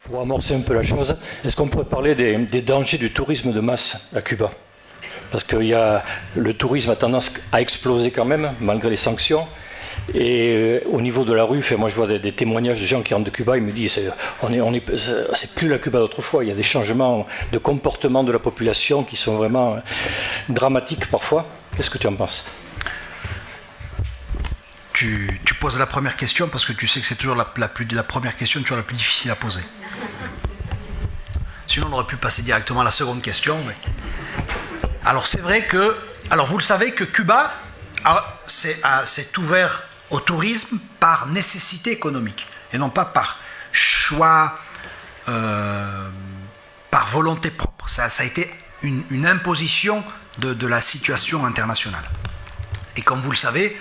Pour amorcer un peu la chose, est-ce qu'on pourrait parler des dangers du tourisme de masse à Cuba? Parce que le tourisme a tendance à exploser quand même, malgré les sanctions. Et au niveau de la rue, moi je vois des témoignages de gens qui rentrent de Cuba, ils me disent c'est plus la Cuba d'autrefois, il y a des changements de comportement de la population qui sont vraiment dramatiques parfois. Qu'est-ce que tu en penses? Tu poses la première question parce que tu sais que c'est toujours la première question toujours la plus difficile à poser. Sinon on aurait pu passer directement à la seconde question. Mais... Alors c'est vrai que... Alors vous le savez que Cuba s'est ouvert au tourisme par nécessité économique et non pas par choix, par volonté propre. Ça a été une imposition de la situation internationale. Et comme vous le savez,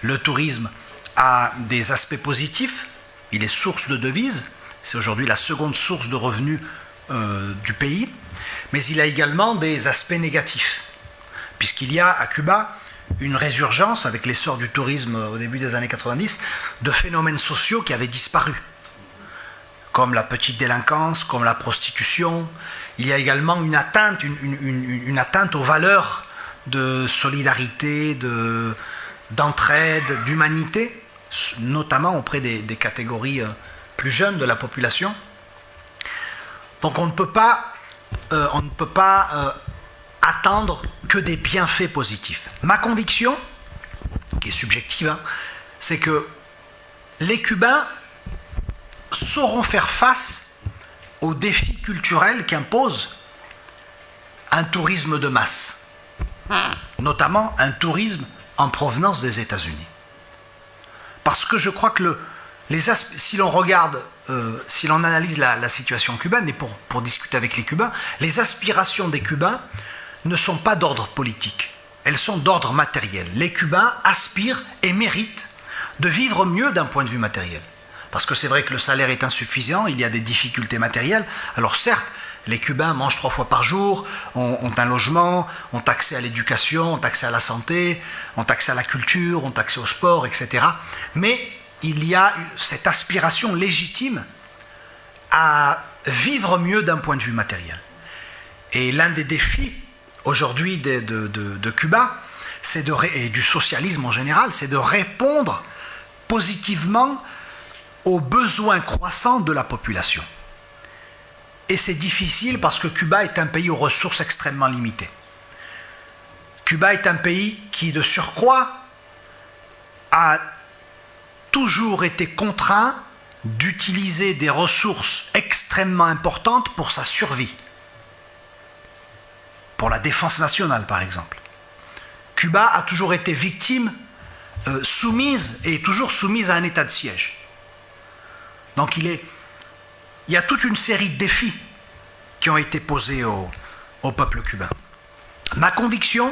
le tourisme a des aspects positifs, il est source de devises, c'est aujourd'hui la seconde source de revenus du pays, mais il a également des aspects négatifs, puisqu'il y a à Cuba une résurgence, avec l'essor du tourisme au début des années 90, de phénomènes sociaux qui avaient disparu, comme la petite délinquance, comme la prostitution. Il y a également une atteinte aux valeurs de solidarité, d'entraide, d'humanité, notamment auprès des catégories plus jeunes de la population. Donc on ne peut pas attendre que des bienfaits positifs. Ma conviction, qui est subjective, c'est que les Cubains sauront faire face aux défis culturels qu'impose un tourisme de masse, notamment un tourisme en provenance des États-Unis. Parce que je crois que si l'on regarde, si l'on analyse la situation cubaine, et pour discuter avec les Cubains, les aspirations des Cubains ne sont pas d'ordre politique, elles sont d'ordre matériel. Les Cubains aspirent et méritent de vivre mieux d'un point de vue matériel. Parce que c'est vrai que le salaire est insuffisant, il y a des difficultés matérielles. Alors certes, les Cubains mangent 3 fois par jour, ont un logement, ont accès à l'éducation, ont accès à la santé, ont accès à la culture, ont accès au sport, etc. Mais il y a cette aspiration légitime à vivre mieux d'un point de vue matériel. Et l'un des défis aujourd'hui de Cuba, et du socialisme en général, c'est de répondre positivement aux besoins croissants de la population. Et c'est difficile parce que Cuba est un pays aux ressources extrêmement limitées. Cuba est un pays qui, de surcroît, a toujours été contraint d'utiliser des ressources extrêmement importantes pour sa survie. Pour la défense nationale, par exemple. Cuba a toujours été victime, soumise, et toujours soumise à un état de siège. Donc il y a toute une série de défis qui ont été posés au peuple cubain. Ma conviction,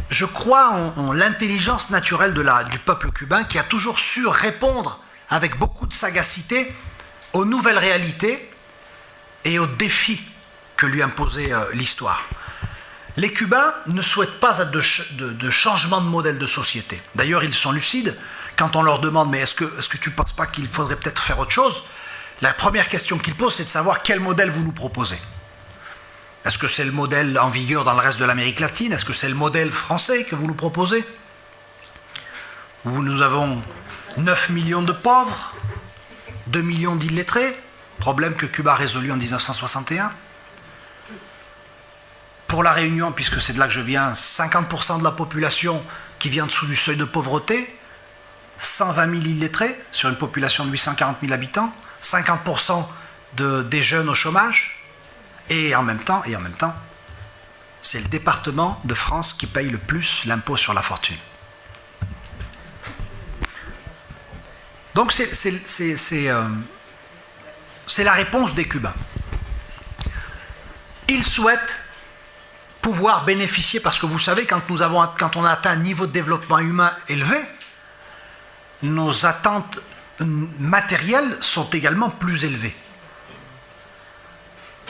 je crois en l'intelligence naturelle du peuple cubain qui a toujours su répondre avec beaucoup de sagacité aux nouvelles réalités et aux défis que lui imposait l'histoire. Les Cubains ne souhaitent pas de changement de modèle de société. D'ailleurs, ils sont lucides. Quand on leur demande « mais est-ce que tu ne penses pas qu'il faudrait peut-être faire autre chose ?» La première question qu'ils posent, c'est de savoir quel modèle vous nous proposez. Est-ce que c'est le modèle en vigueur dans le reste de l'Amérique latine? Est-ce que c'est le modèle français que vous nous proposez? Où nous avons 9 millions de pauvres, 2 millions d'illettrés, problème que Cuba a résolu en 1961. Pour la Réunion, puisque c'est de là que je viens, 50% de la population qui vient en dessous du seuil de pauvreté, 120 000 illettrés sur une population de 840 000 habitants, 50% des jeunes au chômage, et en même temps, c'est le département de France qui paye le plus l'impôt sur la fortune. Donc c'est la réponse des Cubains. Ils souhaitent pouvoir bénéficier, parce que vous savez, quand on a atteint un niveau de développement humain élevé, nos attentes matérielles sont également plus élevées.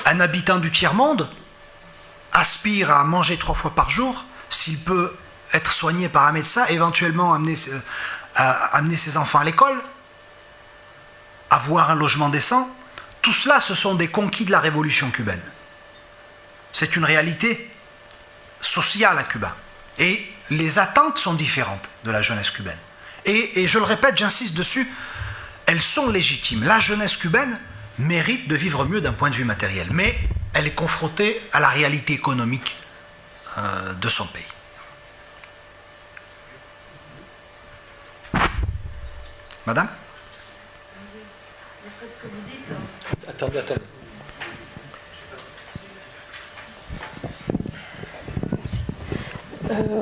Un habitant du tiers-monde aspire à manger 3 fois par jour, s'il peut être soigné par un médecin, éventuellement amener ses enfants à l'école, avoir un logement décent. tout cela, ce sont des conquis de la révolution cubaine. C'est une réalité sociale à Cuba. Et les attentes sont différentes de la jeunesse cubaine. Et je le répète, j'insiste dessus, elles sont légitimes. La jeunesse cubaine mérite de vivre mieux d'un point de vue matériel, mais elle est confrontée à la réalité économique de son pays. Madame ? D'après ce que vous dites. Attendez.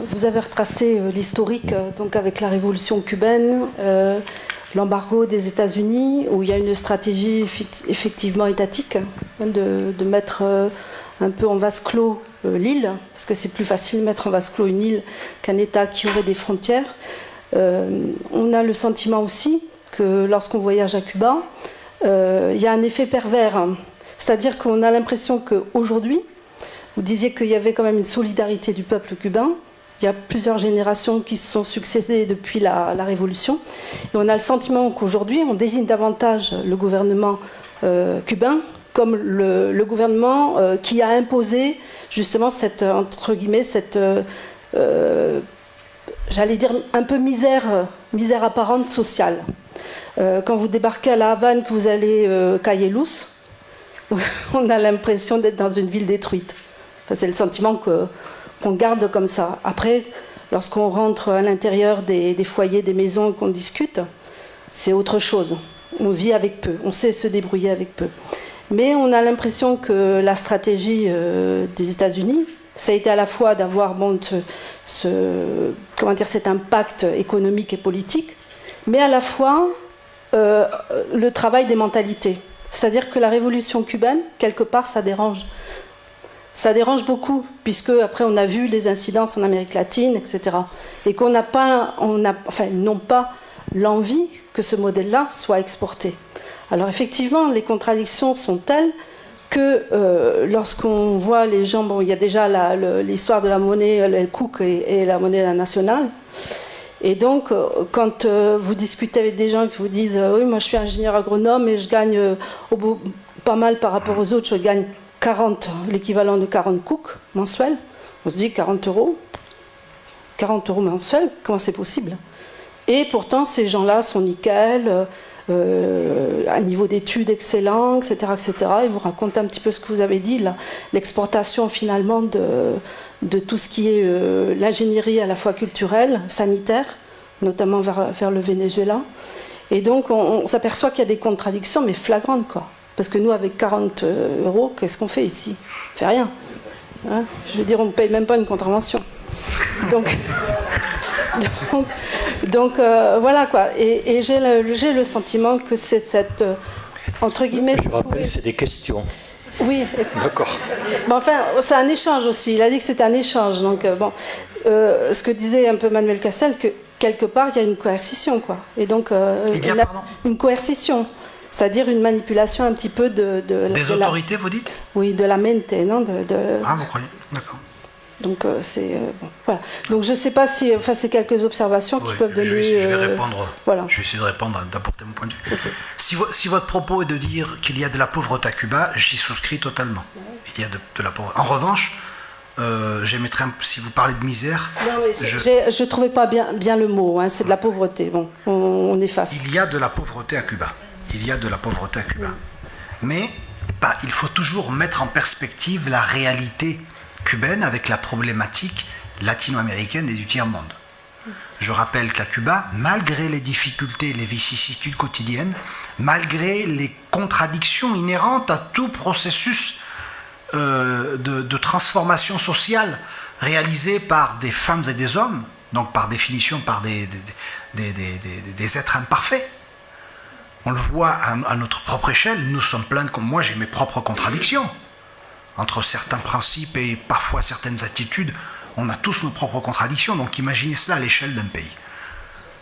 Vous avez retracé l'historique donc avec la révolution cubaine, l'embargo des États-Unis, où il y a une stratégie effectivement étatique de mettre un peu en vase clos l'île, parce que c'est plus facile de mettre en vase clos une île qu'un État qui aurait des frontières. On a le sentiment aussi que lorsqu'on voyage à Cuba, il y a un effet pervers. C'est-à-dire qu'on a l'impression qu'aujourd'hui, vous disiez qu'il y avait quand même une solidarité du peuple cubain. Il y a plusieurs générations qui se sont succédées depuis la Révolution. Et on a le sentiment qu'aujourd'hui, on désigne davantage le gouvernement cubain comme le gouvernement qui a imposé justement cette, entre guillemets, cette, j'allais dire, un peu misère apparente sociale. Quand vous débarquez à La Havane, que vous allez Cayelos, on a l'impression d'être dans une ville détruite. Enfin, c'est le sentiment qu'on garde comme ça. Après, lorsqu'on rentre à l'intérieur des foyers, des maisons, qu'on discute, c'est autre chose. On vit avec peu, on sait se débrouiller avec peu. Mais on a l'impression que la stratégie des États-Unis, ça a été à la fois d'avoir cet impact économique et politique, mais à la fois le travail des mentalités. C'est-à-dire que la révolution cubaine, quelque part, ça dérange. Ça dérange beaucoup, puisque après on a vu les incidences en Amérique latine, etc. Et qu'on n'a pas, ils n'ont pas l'envie que ce modèle-là soit exporté. Alors effectivement, les contradictions sont telles que lorsqu'on voit les gens, bon, il y a déjà l'histoire de la monnaie, le Cook et la monnaie nationale. Et donc, quand vous discutez avec des gens qui vous disent oui, moi je suis ingénieur agronome et je gagne pas mal par rapport aux autres, je gagne 40, l'équivalent de 40 Cook mensuels, on se dit 40 euros mensuels, comment c'est possible? Et pourtant, ces gens-là sont nickel, à niveau d'études excellent, etc., etc. Ils vous racontent un petit peu ce que vous avez dit, l'exportation finalement de tout ce qui est l'ingénierie à la fois culturelle, sanitaire, notamment vers le Venezuela. Et donc on s'aperçoit qu'il y a des contradictions, mais flagrantes, quoi. Parce que nous, avec 40 euros, qu'est-ce qu'on fait ici? On fait rien. Hein, je veux dire, on ne paye même pas une contravention. Donc voilà, quoi. Et j'ai le sentiment que c'est cette, entre guillemets... Je rappelle, c'est des questions. Oui. D'accord. Mais enfin, c'est un échange aussi. Il a dit que c'était un échange. Donc, ce que disait un peu Manuel Castel, que quelque part, il y a une coercition, quoi. Et donc, une coercition. C'est-à-dire une manipulation un petit peu des autorités, vous dites? Oui, de la mente, non Ah, vous croyez? D'accord. Donc, bon, voilà. Donc, je ne sais pas si... Enfin, c'est quelques observations qui peuvent donner... Je vais répondre. Voilà. Je vais essayer de répondre, d'apporter mon point de vue. Okay. Si votre propos est de dire qu'il y a de la pauvreté à Cuba, j'y souscris totalement. Il y a de la pauvreté. En revanche, j'émettrais, si vous parlez de misère... Non, je ne trouvais pas bien le mot. Hein, c'est de la pauvreté. Bon, on efface. Il y a de la pauvreté à Cuba. Mais il faut toujours mettre en perspective la réalité cubaine avec la problématique latino-américaine et du tiers-monde. Je rappelle qu'à Cuba, malgré les difficultés, les vicissitudes quotidiennes, malgré les contradictions inhérentes à tout processus de transformation sociale réalisé par des femmes et des hommes, donc par définition par des êtres imparfaits, on le voit à notre propre échelle, nous sommes pleins de... Moi, j'ai mes propres contradictions. Entre certains principes et parfois certaines attitudes, on a tous nos propres contradictions. Donc imaginez cela à l'échelle d'un pays.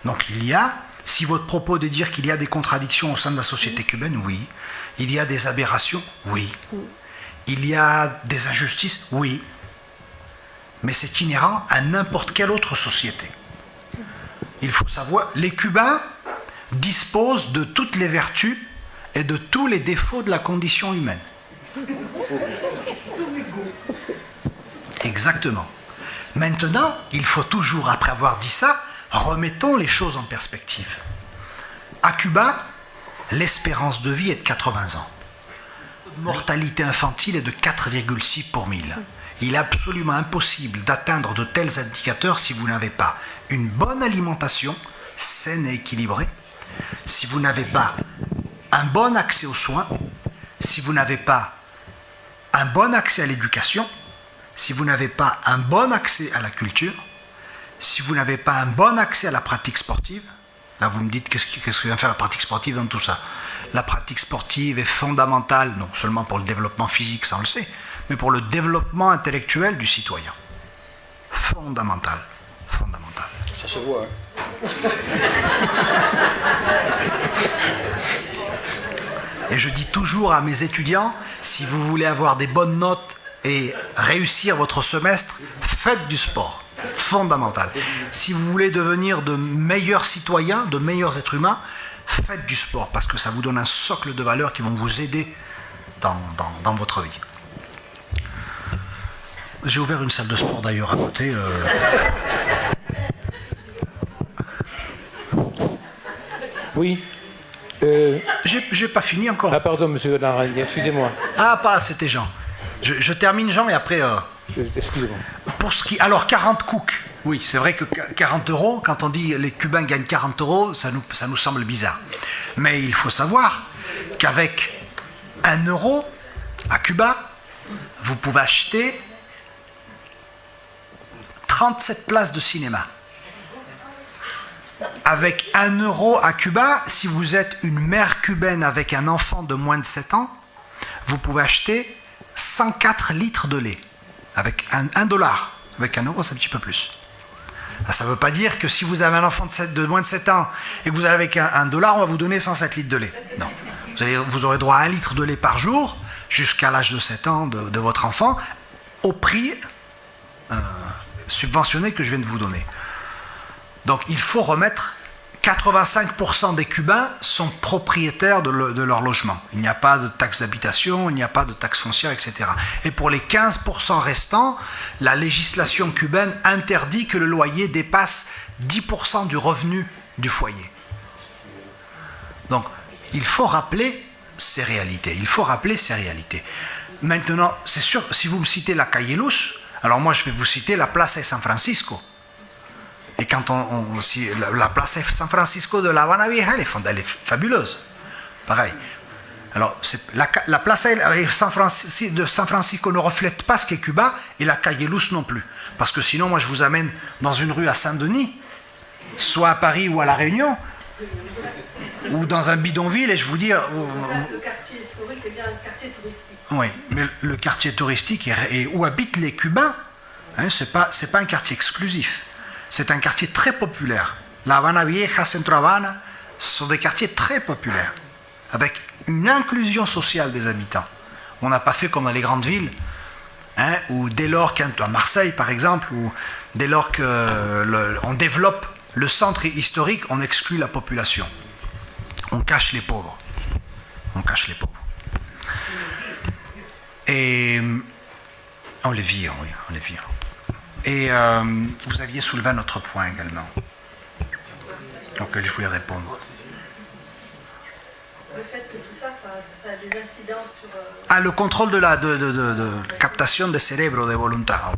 Donc si votre propos est de dire qu'il y a des contradictions au sein de la société cubaine, oui. Il y a des aberrations, oui. Il y a des injustices, oui. Mais c'est inhérent à n'importe quelle autre société. Il faut savoir, les Cubains disposent de toutes les vertus et de tous les défauts de la condition humaine. Exactement. Maintenant, il faut toujours, après avoir dit ça, remettons les choses en perspective. À Cuba, l'espérance de vie est de 80 ans. La mortalité infantile est de 4,6 pour 1000. Il est absolument impossible d'atteindre de tels indicateurs si vous n'avez pas une bonne alimentation, saine et équilibrée, si vous n'avez pas un bon accès aux soins, si vous n'avez pas un bon accès à l'éducation, si vous n'avez pas un bon accès à la culture, si vous n'avez pas un bon accès à la pratique sportive. Là, vous me dites, qu'est-ce que vient faire la pratique sportive dans tout ça? La pratique sportive est fondamentale, non seulement pour le développement physique, ça on le sait, mais pour le développement intellectuel du citoyen. Fondamental. Fondamental. Ça se voit. Et je dis toujours à mes étudiants, si vous voulez avoir des bonnes notes et réussir votre semestre, faites du sport. Fondamental. Si vous voulez devenir de meilleurs citoyens, de meilleurs êtres humains, faites du sport, parce que ça vous donne un socle de valeurs qui vont vous aider dans votre vie. J'ai ouvert une salle de sport d'ailleurs à côté. Oui. J'ai pas fini encore. Ah pardon, monsieur Larragne, excusez-moi. Ah, pas, c'était Jean. Je termine Jean et après... Excusez-moi. Pour ce qui... Alors, 40 cooks. Oui, c'est vrai que 40 euros, quand on dit les Cubains gagnent 40 euros, ça nous semble bizarre. Mais il faut savoir qu'avec 1 euro à Cuba, vous pouvez acheter 37 places de cinéma. Avec 1 euro à Cuba, si vous êtes une mère cubaine avec un enfant de moins de 7 ans, vous pouvez acheter 104 litres de lait. Avec $1. Avec 1 euro, c'est un petit peu plus. Ça ne veut pas dire que si vous avez un enfant de moins de 7 ans et que vous avez avec $1, on va vous donner 107 litres de lait. Non. Vous aurez droit à 1 litre de lait par jour jusqu'à l'âge de 7 ans de votre enfant au prix subventionné que je viens de vous donner. Donc il faut remettre, 85% des Cubains sont propriétaires de leur logement. Il n'y a pas de taxe d'habitation, il n'y a pas de taxe foncière, etc. Et pour les 15% restants, la législation cubaine interdit que le loyer dépasse 10% du revenu du foyer. Donc il faut rappeler ces réalités. Il faut rappeler ces réalités. Maintenant, c'est sûr, si vous me citez la Calle Luz, alors moi je vais vous citer la Plaza de San Francisco. Et quand la Plaza de San Francisco de La Habana Vieja, elle est fabuleuse. Pareil. Alors, la Plaza de San Francisco ne reflète pas ce qu'est Cuba, et la Calle Luz non plus. Parce que sinon, moi, je vous amène dans une rue à Saint-Denis, soit à Paris ou à La Réunion, ou dans un bidonville, et je vous dis... Le quartier historique est bien un quartier touristique. Oui, mais le quartier touristique où habitent les Cubains, hein, c'est pas un quartier exclusif. C'est un quartier très populaire. La Habana Vieja, Centro Habana, ce sont des quartiers très populaires, avec une inclusion sociale des habitants. On n'a pas fait comme dans les grandes villes, hein, où dès lors à Marseille par exemple, où dès lors qu'on développe le centre historique, on exclut la population. On cache les pauvres. On cache les pauvres. Et on les vire, oui, on les vire. Et vous aviez soulevé un autre point également, auquel je voulais répondre. Le fait que tout ça, ça a des incidences sur... Ah, le contrôle de captation de cerebro, de volontario.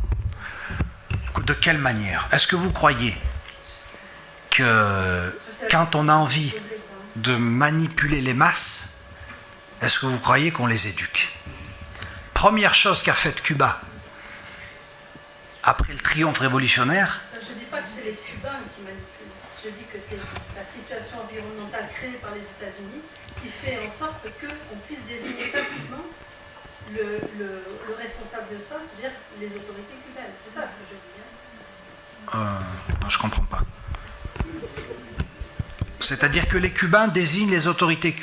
De quelle manière? Est-ce que vous croyez que quand on a envie de manipuler les masses, est-ce que vous croyez qu'on les éduque? Première chose qu'a faite Cuba, après le triomphe révolutionnaire. Je ne dis pas que c'est les Cubains qui manipulent. Je dis que c'est la situation environnementale créée par les États-Unis qui fait en sorte qu'on puisse désigner facilement le responsable de ça, c'est-à-dire les autorités cubaines. C'est ça ce que je dis. Non, je ne comprends pas. C'est-à-dire que les Cubains désignent les autorités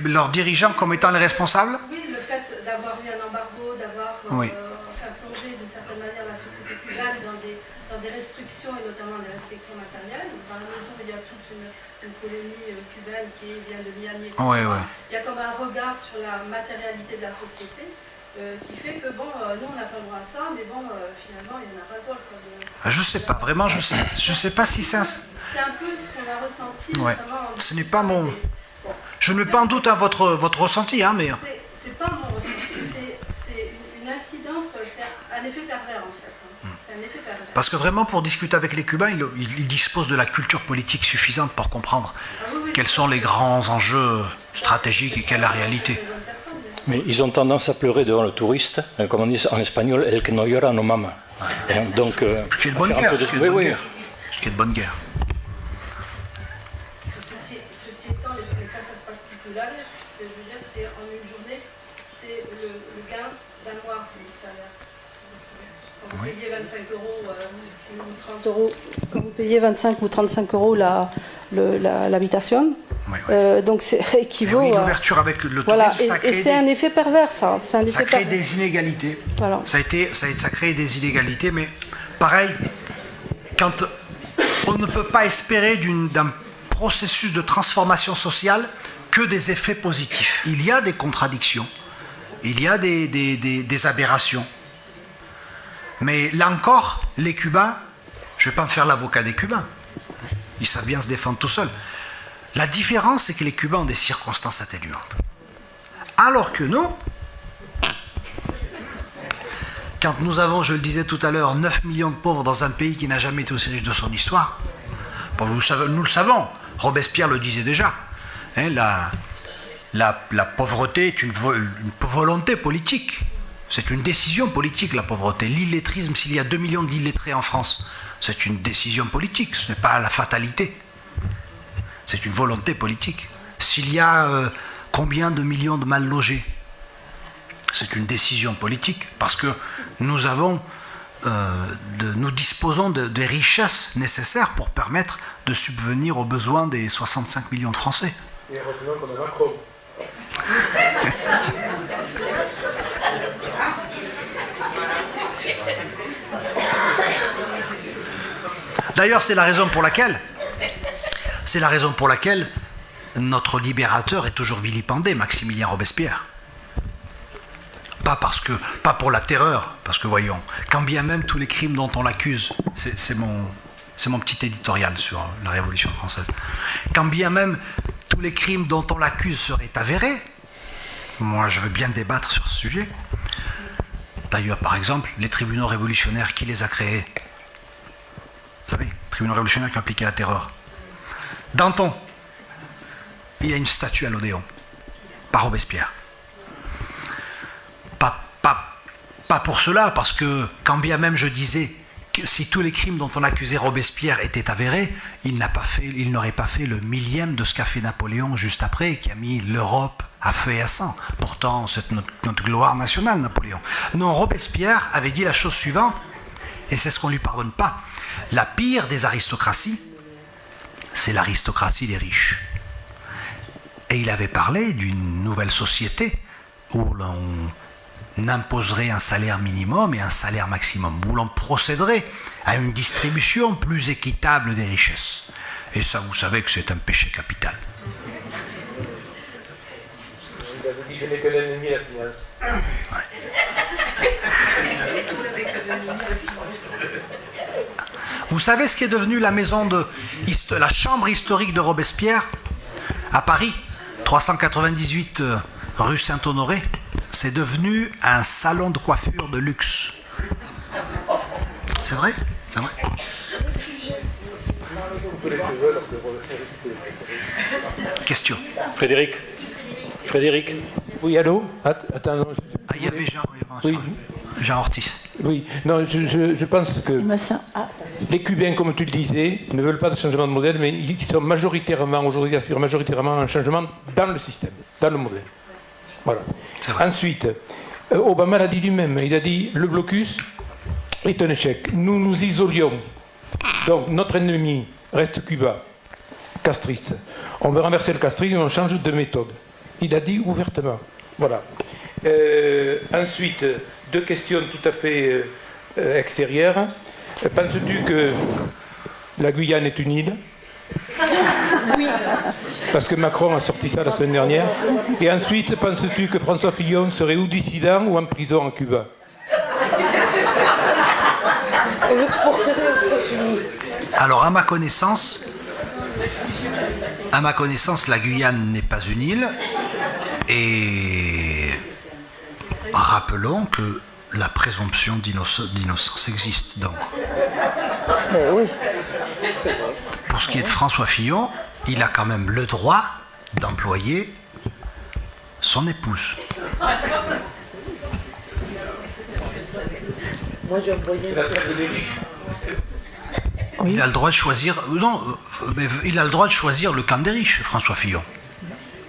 leurs dirigeants comme étant les responsables? Oui, le fait d'avoir eu un embargo, d'avoir... Oui. Plonger d'une certaine manière la société cubaine dans des restrictions, et notamment des restrictions matérielles, dans la mesure où il y a toute une colonie cubaine qui vient de Miami, etc. Ouais, ouais. Il y a comme un regard sur la matérialité de la société qui fait que, bon, nous, on n'a pas le droit à ça, mais bon, finalement, il n'y en a pas le droit. Je sais pas, vraiment, je sais pas si c'est un... C'est un peu ce qu'on a ressenti. Ouais. Notamment, Ce n'est pas mon... Bon. Je ne mets pas en doute votre ressenti, hein, mais... C'est pas mon ressenti, c'est une incidence, c'est un effet pervers en fait. C'est un effet pervers. Parce que vraiment, pour discuter avec les Cubains, ils disposent de la culture politique suffisante pour comprendre quels sont les grands enjeux stratégiques et quelle est la réalité. Mais ils ont tendance à pleurer devant le touriste, comme on dit en espagnol, el que no llora no mama. Donc, Ce qui est de bonne guerre. Ce qui est de bonne guerre. Ceci étant, les casas particulares, je veux dire, c'est en une journée, c'est le gain d'un mois de salaire. Quand vous payez 25 euros ou 30 euros, quand vous payez 25 ou 35 euros l'habitation, donc c'est équivaut oui, l'ouverture avec le tourisme, ça crée c'est un effet pervers, ça. Ça crée des inégalités. Voilà. Ça crée des inégalités, mais pareil, quand on ne peut pas espérer d'un processus de transformation sociale que des effets positifs. Il y a des contradictions, il y a des aberrations. Mais là encore, les Cubains, je ne vais pas me faire l'avocat des Cubains, ils savent bien se défendre tout seuls. La différence, c'est que les Cubains ont des circonstances atténuantes. Alors que nous, quand nous avons, je le disais tout à l'heure, 9 millions de pauvres dans un pays qui n'a jamais été aussi riche de son histoire, bon, nous le savons, Robespierre le disait déjà, hein, la pauvreté est une volonté politique. C'est une décision politique, la pauvreté. L'illettrisme, s'il y a 2 millions d'illettrés en France, c'est une décision politique, ce n'est pas la fatalité. C'est une volonté politique. S'il y a combien de millions de mal logés, c'est une décision politique, parce que nous disposons des richesses nécessaires pour permettre de subvenir aux besoins des 65 millions de Français. Et heureusement qu'on a Macron. D'ailleurs, c'est la raison pour laquelle notre libérateur est toujours vilipendé, Maximilien Robespierre. Pas pour la terreur, parce que voyons, quand bien même tous les crimes dont on l'accuse, c'est mon petit éditorial sur la Révolution française, quand bien même tous les crimes dont on l'accuse seraient avérés, moi je veux bien débattre sur ce sujet. D'ailleurs, par exemple, les tribunaux révolutionnaires, qui les a créés? Vous savez, tribunaux révolutionnaires qui ont appliqué la terreur. Danton, il y a une statue à l'Odéon, par Robespierre. Pas pour cela, parce que quand bien même je disais que si tous les crimes dont on accusait Robespierre étaient avérés, il n'aurait pas fait le millième de ce qu'a fait Napoléon juste après, qui a mis l'Europe à feu et à sang. Pourtant, c'est notre gloire nationale, Napoléon. Non, Robespierre avait dit la chose suivante, et c'est ce qu'on ne lui pardonne pas. La pire des aristocraties, c'est l'aristocratie des riches. Et il avait parlé d'une nouvelle société où l'on imposerait un salaire minimum et un salaire maximum, où l'on procéderait à une distribution plus équitable des richesses. Et ça, vous savez que c'est un péché capital. Il avait dit, je n'ai que l'ennemi, la finance. Vous savez ce qui est devenu la la chambre historique de Robespierre à Paris, 398 rue Saint-Honoré? C'est devenu un salon de coiffure de luxe. C'est vrai? C'est vrai. Question. Frédéric. Oui, allô? Attends, non, Il y avait Jean, oui. Jean Ortiz. Oui, non, je pense que les Cubains, comme tu le disais, ne veulent pas de changement de modèle, mais ils sont majoritairement, aujourd'hui, aspirent majoritairement à un changement dans le système, dans le modèle. Voilà. Ensuite, Obama l'a dit lui-même, il a dit le blocus est un échec. Nous nous isolions. Donc notre ennemi reste Cuba, castriste. On veut renverser le castrisme, on change de méthode. Il a dit ouvertement. Voilà. Ensuite, deux questions tout à fait extérieures. Penses-tu que la Guyane est une île? Oui. Parce que Macron a sorti ça la semaine dernière. Et ensuite, penses-tu que François Fillon serait ou dissident ou en prison à Cuba? On l'exporterait aux États-Unis. Alors, à ma connaissance, la Guyane n'est pas une île. Et rappelons que la présomption d'innocence existe. Donc, Oui. pour ce qui est de François Fillon, il a quand même le droit d'employer son épouse. Moi, j'ai envoyé. Il a le droit de choisir. Mais il a le droit de choisir le camp des riches, François Fillon.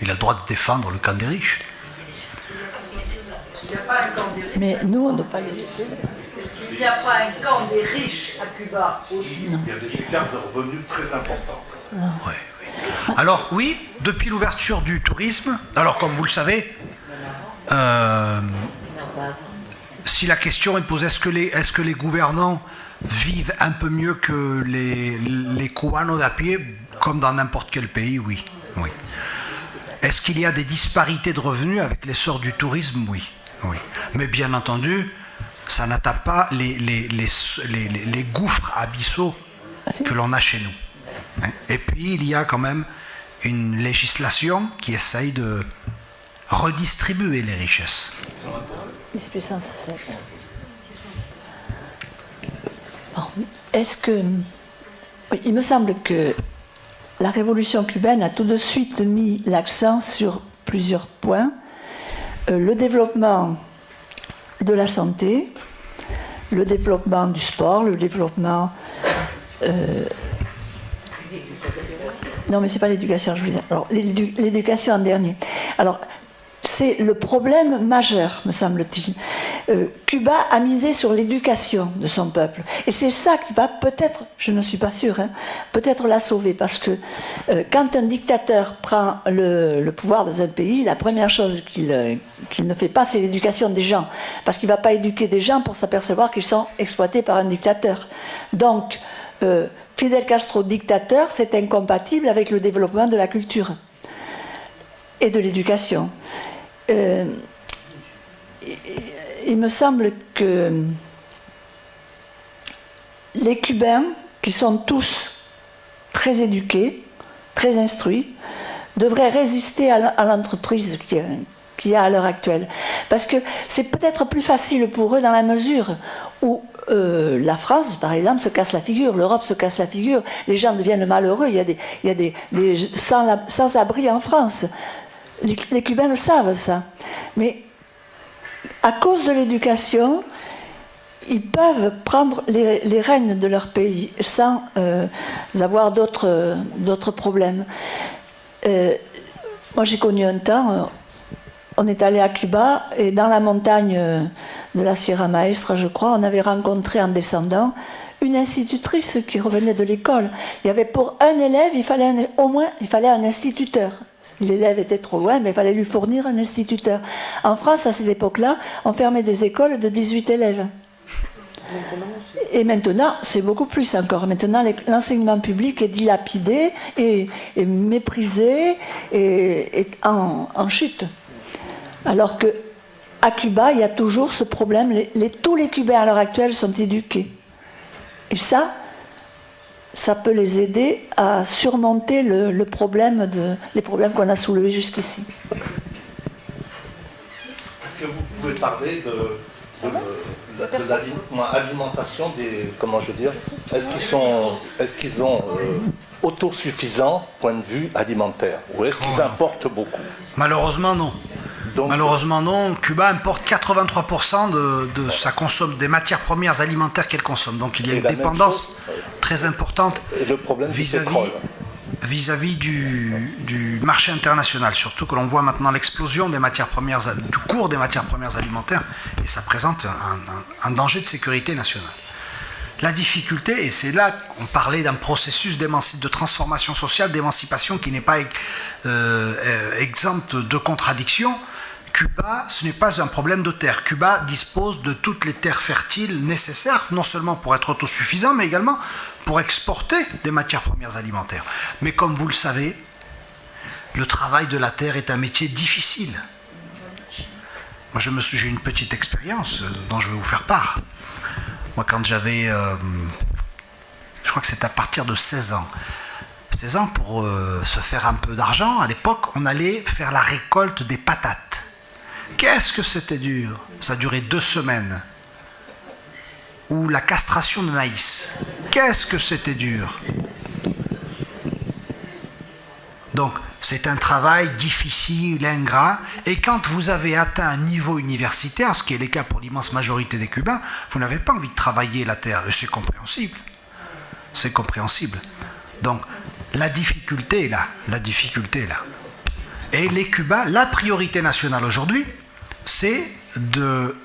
Il a le droit de défendre le camp des riches. Mais nous, on ne pas les... Est-ce qu'il n'y a pas un camp des riches à Cuba aussi? Il y a des écarts de revenus très importants. Oui. Alors oui, depuis l'ouverture du tourisme, alors comme vous le savez, si la question est posée, est-ce que les gouvernants vivent un peu mieux que les cubanos d'à pied, comme dans n'importe quel pays? Oui. Est-ce qu'il y a des disparités de revenus avec l'essor du tourisme? Oui. Mais bien entendu, ça n'atteint pas les gouffres abyssaux que l'on a chez nous. Et puis, il y a quand même une législation qui essaye de redistribuer les richesses. Bon, est-ce que... Il me semble que la révolution cubaine a tout de suite mis l'accent sur plusieurs points. Le développement de la santé, le développement du sport, le développement... Non, mais c'est pas l'éducation, je veux dire. Alors, l'éducation en dernier. Alors, c'est le problème majeur, me semble-t-il. Cuba a misé sur l'éducation de son peuple. Et c'est ça qui va peut-être, je ne suis pas sûre, peut-être la sauver. Parce que quand un dictateur prend le pouvoir dans un pays, la première chose qu'il ne fait pas, c'est l'éducation des gens. Parce qu'il ne va pas éduquer des gens pour s'apercevoir qu'ils sont exploités par un dictateur. Donc, Fidel Castro dictateur, c'est incompatible avec le développement de la culture et de l'éducation. Il me semble que les Cubains, qui sont tous très éduqués, très instruits, devraient résister à l'entreprise qu'il y a à l'heure actuelle. Parce que c'est peut-être plus facile pour eux dans la mesure où la France, par exemple, se casse la figure, l'Europe se casse la figure, les gens deviennent malheureux, il y a des sans-abri en France. Les Cubains le savent, ça. Mais à cause de l'éducation, ils peuvent prendre les rênes de leur pays sans avoir d'autres problèmes. Moi, j'ai connu un temps, on est allé à Cuba, et dans la montagne de la Sierra Maestra, je crois, on avait rencontré en descendant une institutrice qui revenait de l'école. Il y avait pour un élève, il fallait un instituteur. Si l'élève était trop loin, mais il fallait lui fournir un instituteur. En France, à cette époque-là, on fermait des écoles de 18 élèves. Et maintenant, c'est beaucoup plus encore. Maintenant, l'enseignement public est dilapidé, et méprisé, et est en chute. Alors qu'à Cuba, il y a toujours ce problème. Tous les Cubains à l'heure actuelle sont éduqués. Et ça peut les aider à surmonter les problèmes qu'on a soulevés jusqu'ici. Est-ce que vous pouvez parler de l'alimentation des... Comment je veux dire? Est-ce qu'ils sont autosuffisants point de vue alimentaire? Ou est-ce qu'ils importent beaucoup? Malheureusement, non. Donc, malheureusement, non. Cuba importe 83% des matières premières alimentaires qu'elle consomme. Donc il y a une dépendance très importante vis-à-vis du marché international. Surtout que l'on voit maintenant l'explosion du cours des matières premières alimentaires, et ça présente un danger de sécurité nationale. La difficulté, et c'est là qu'on parlait d'un processus de transformation sociale, d'émancipation qui n'est pas exempt de contradictions. Cuba, ce n'est pas un problème de terre. Cuba dispose de toutes les terres fertiles nécessaires, non seulement pour être autosuffisant, mais également pour exporter des matières premières alimentaires. Mais comme vous le savez, le travail de la terre est un métier difficile. Moi, j'ai une petite expérience dont je vais vous faire part. Moi, quand j'avais, je crois que c'est à partir de 16 ans. 16 ans, pour se faire un peu d'argent, à l'époque, on allait faire la récolte des patates. Qu'est-ce que c'était dur! Ça durait 2 semaines. Ou la castration de maïs. Qu'est-ce que c'était dur! Donc, c'est un travail difficile, ingrat, et quand vous avez atteint un niveau universitaire, ce qui est le cas pour l'immense majorité des Cubains, vous n'avez pas envie de travailler la terre, et c'est compréhensible. C'est compréhensible. Donc, la difficulté est là. La difficulté est là. Et les Cubains, la priorité nationale aujourd'hui, c'est de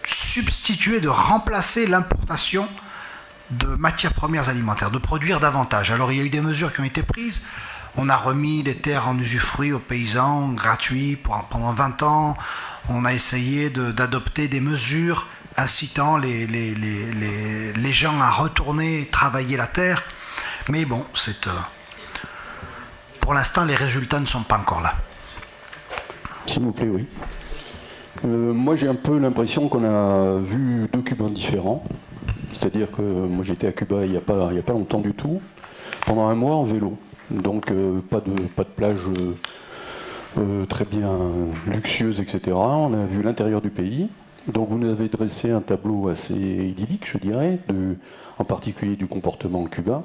substituer, de remplacer l'importation de matières premières alimentaires, de produire davantage. Alors, il y a eu des mesures qui ont été prises. On a remis les terres en usufruit aux paysans, gratuits, pendant 20 ans. On a essayé d'adopter des mesures incitant les gens à retourner travailler la terre. Mais bon, pour l'instant, les résultats ne sont pas encore là. S'il vous plaît, oui. Moi, j'ai un peu l'impression qu'on a vu 2 Cubains différents. C'est-à-dire que moi, j'étais à Cuba il n'y a pas longtemps du tout, pendant un mois en vélo. Donc pas de plage très bien luxueuse, etc. On a vu l'intérieur du pays. Donc vous nous avez dressé un tableau assez idyllique, je dirais, en particulier du comportement cubain,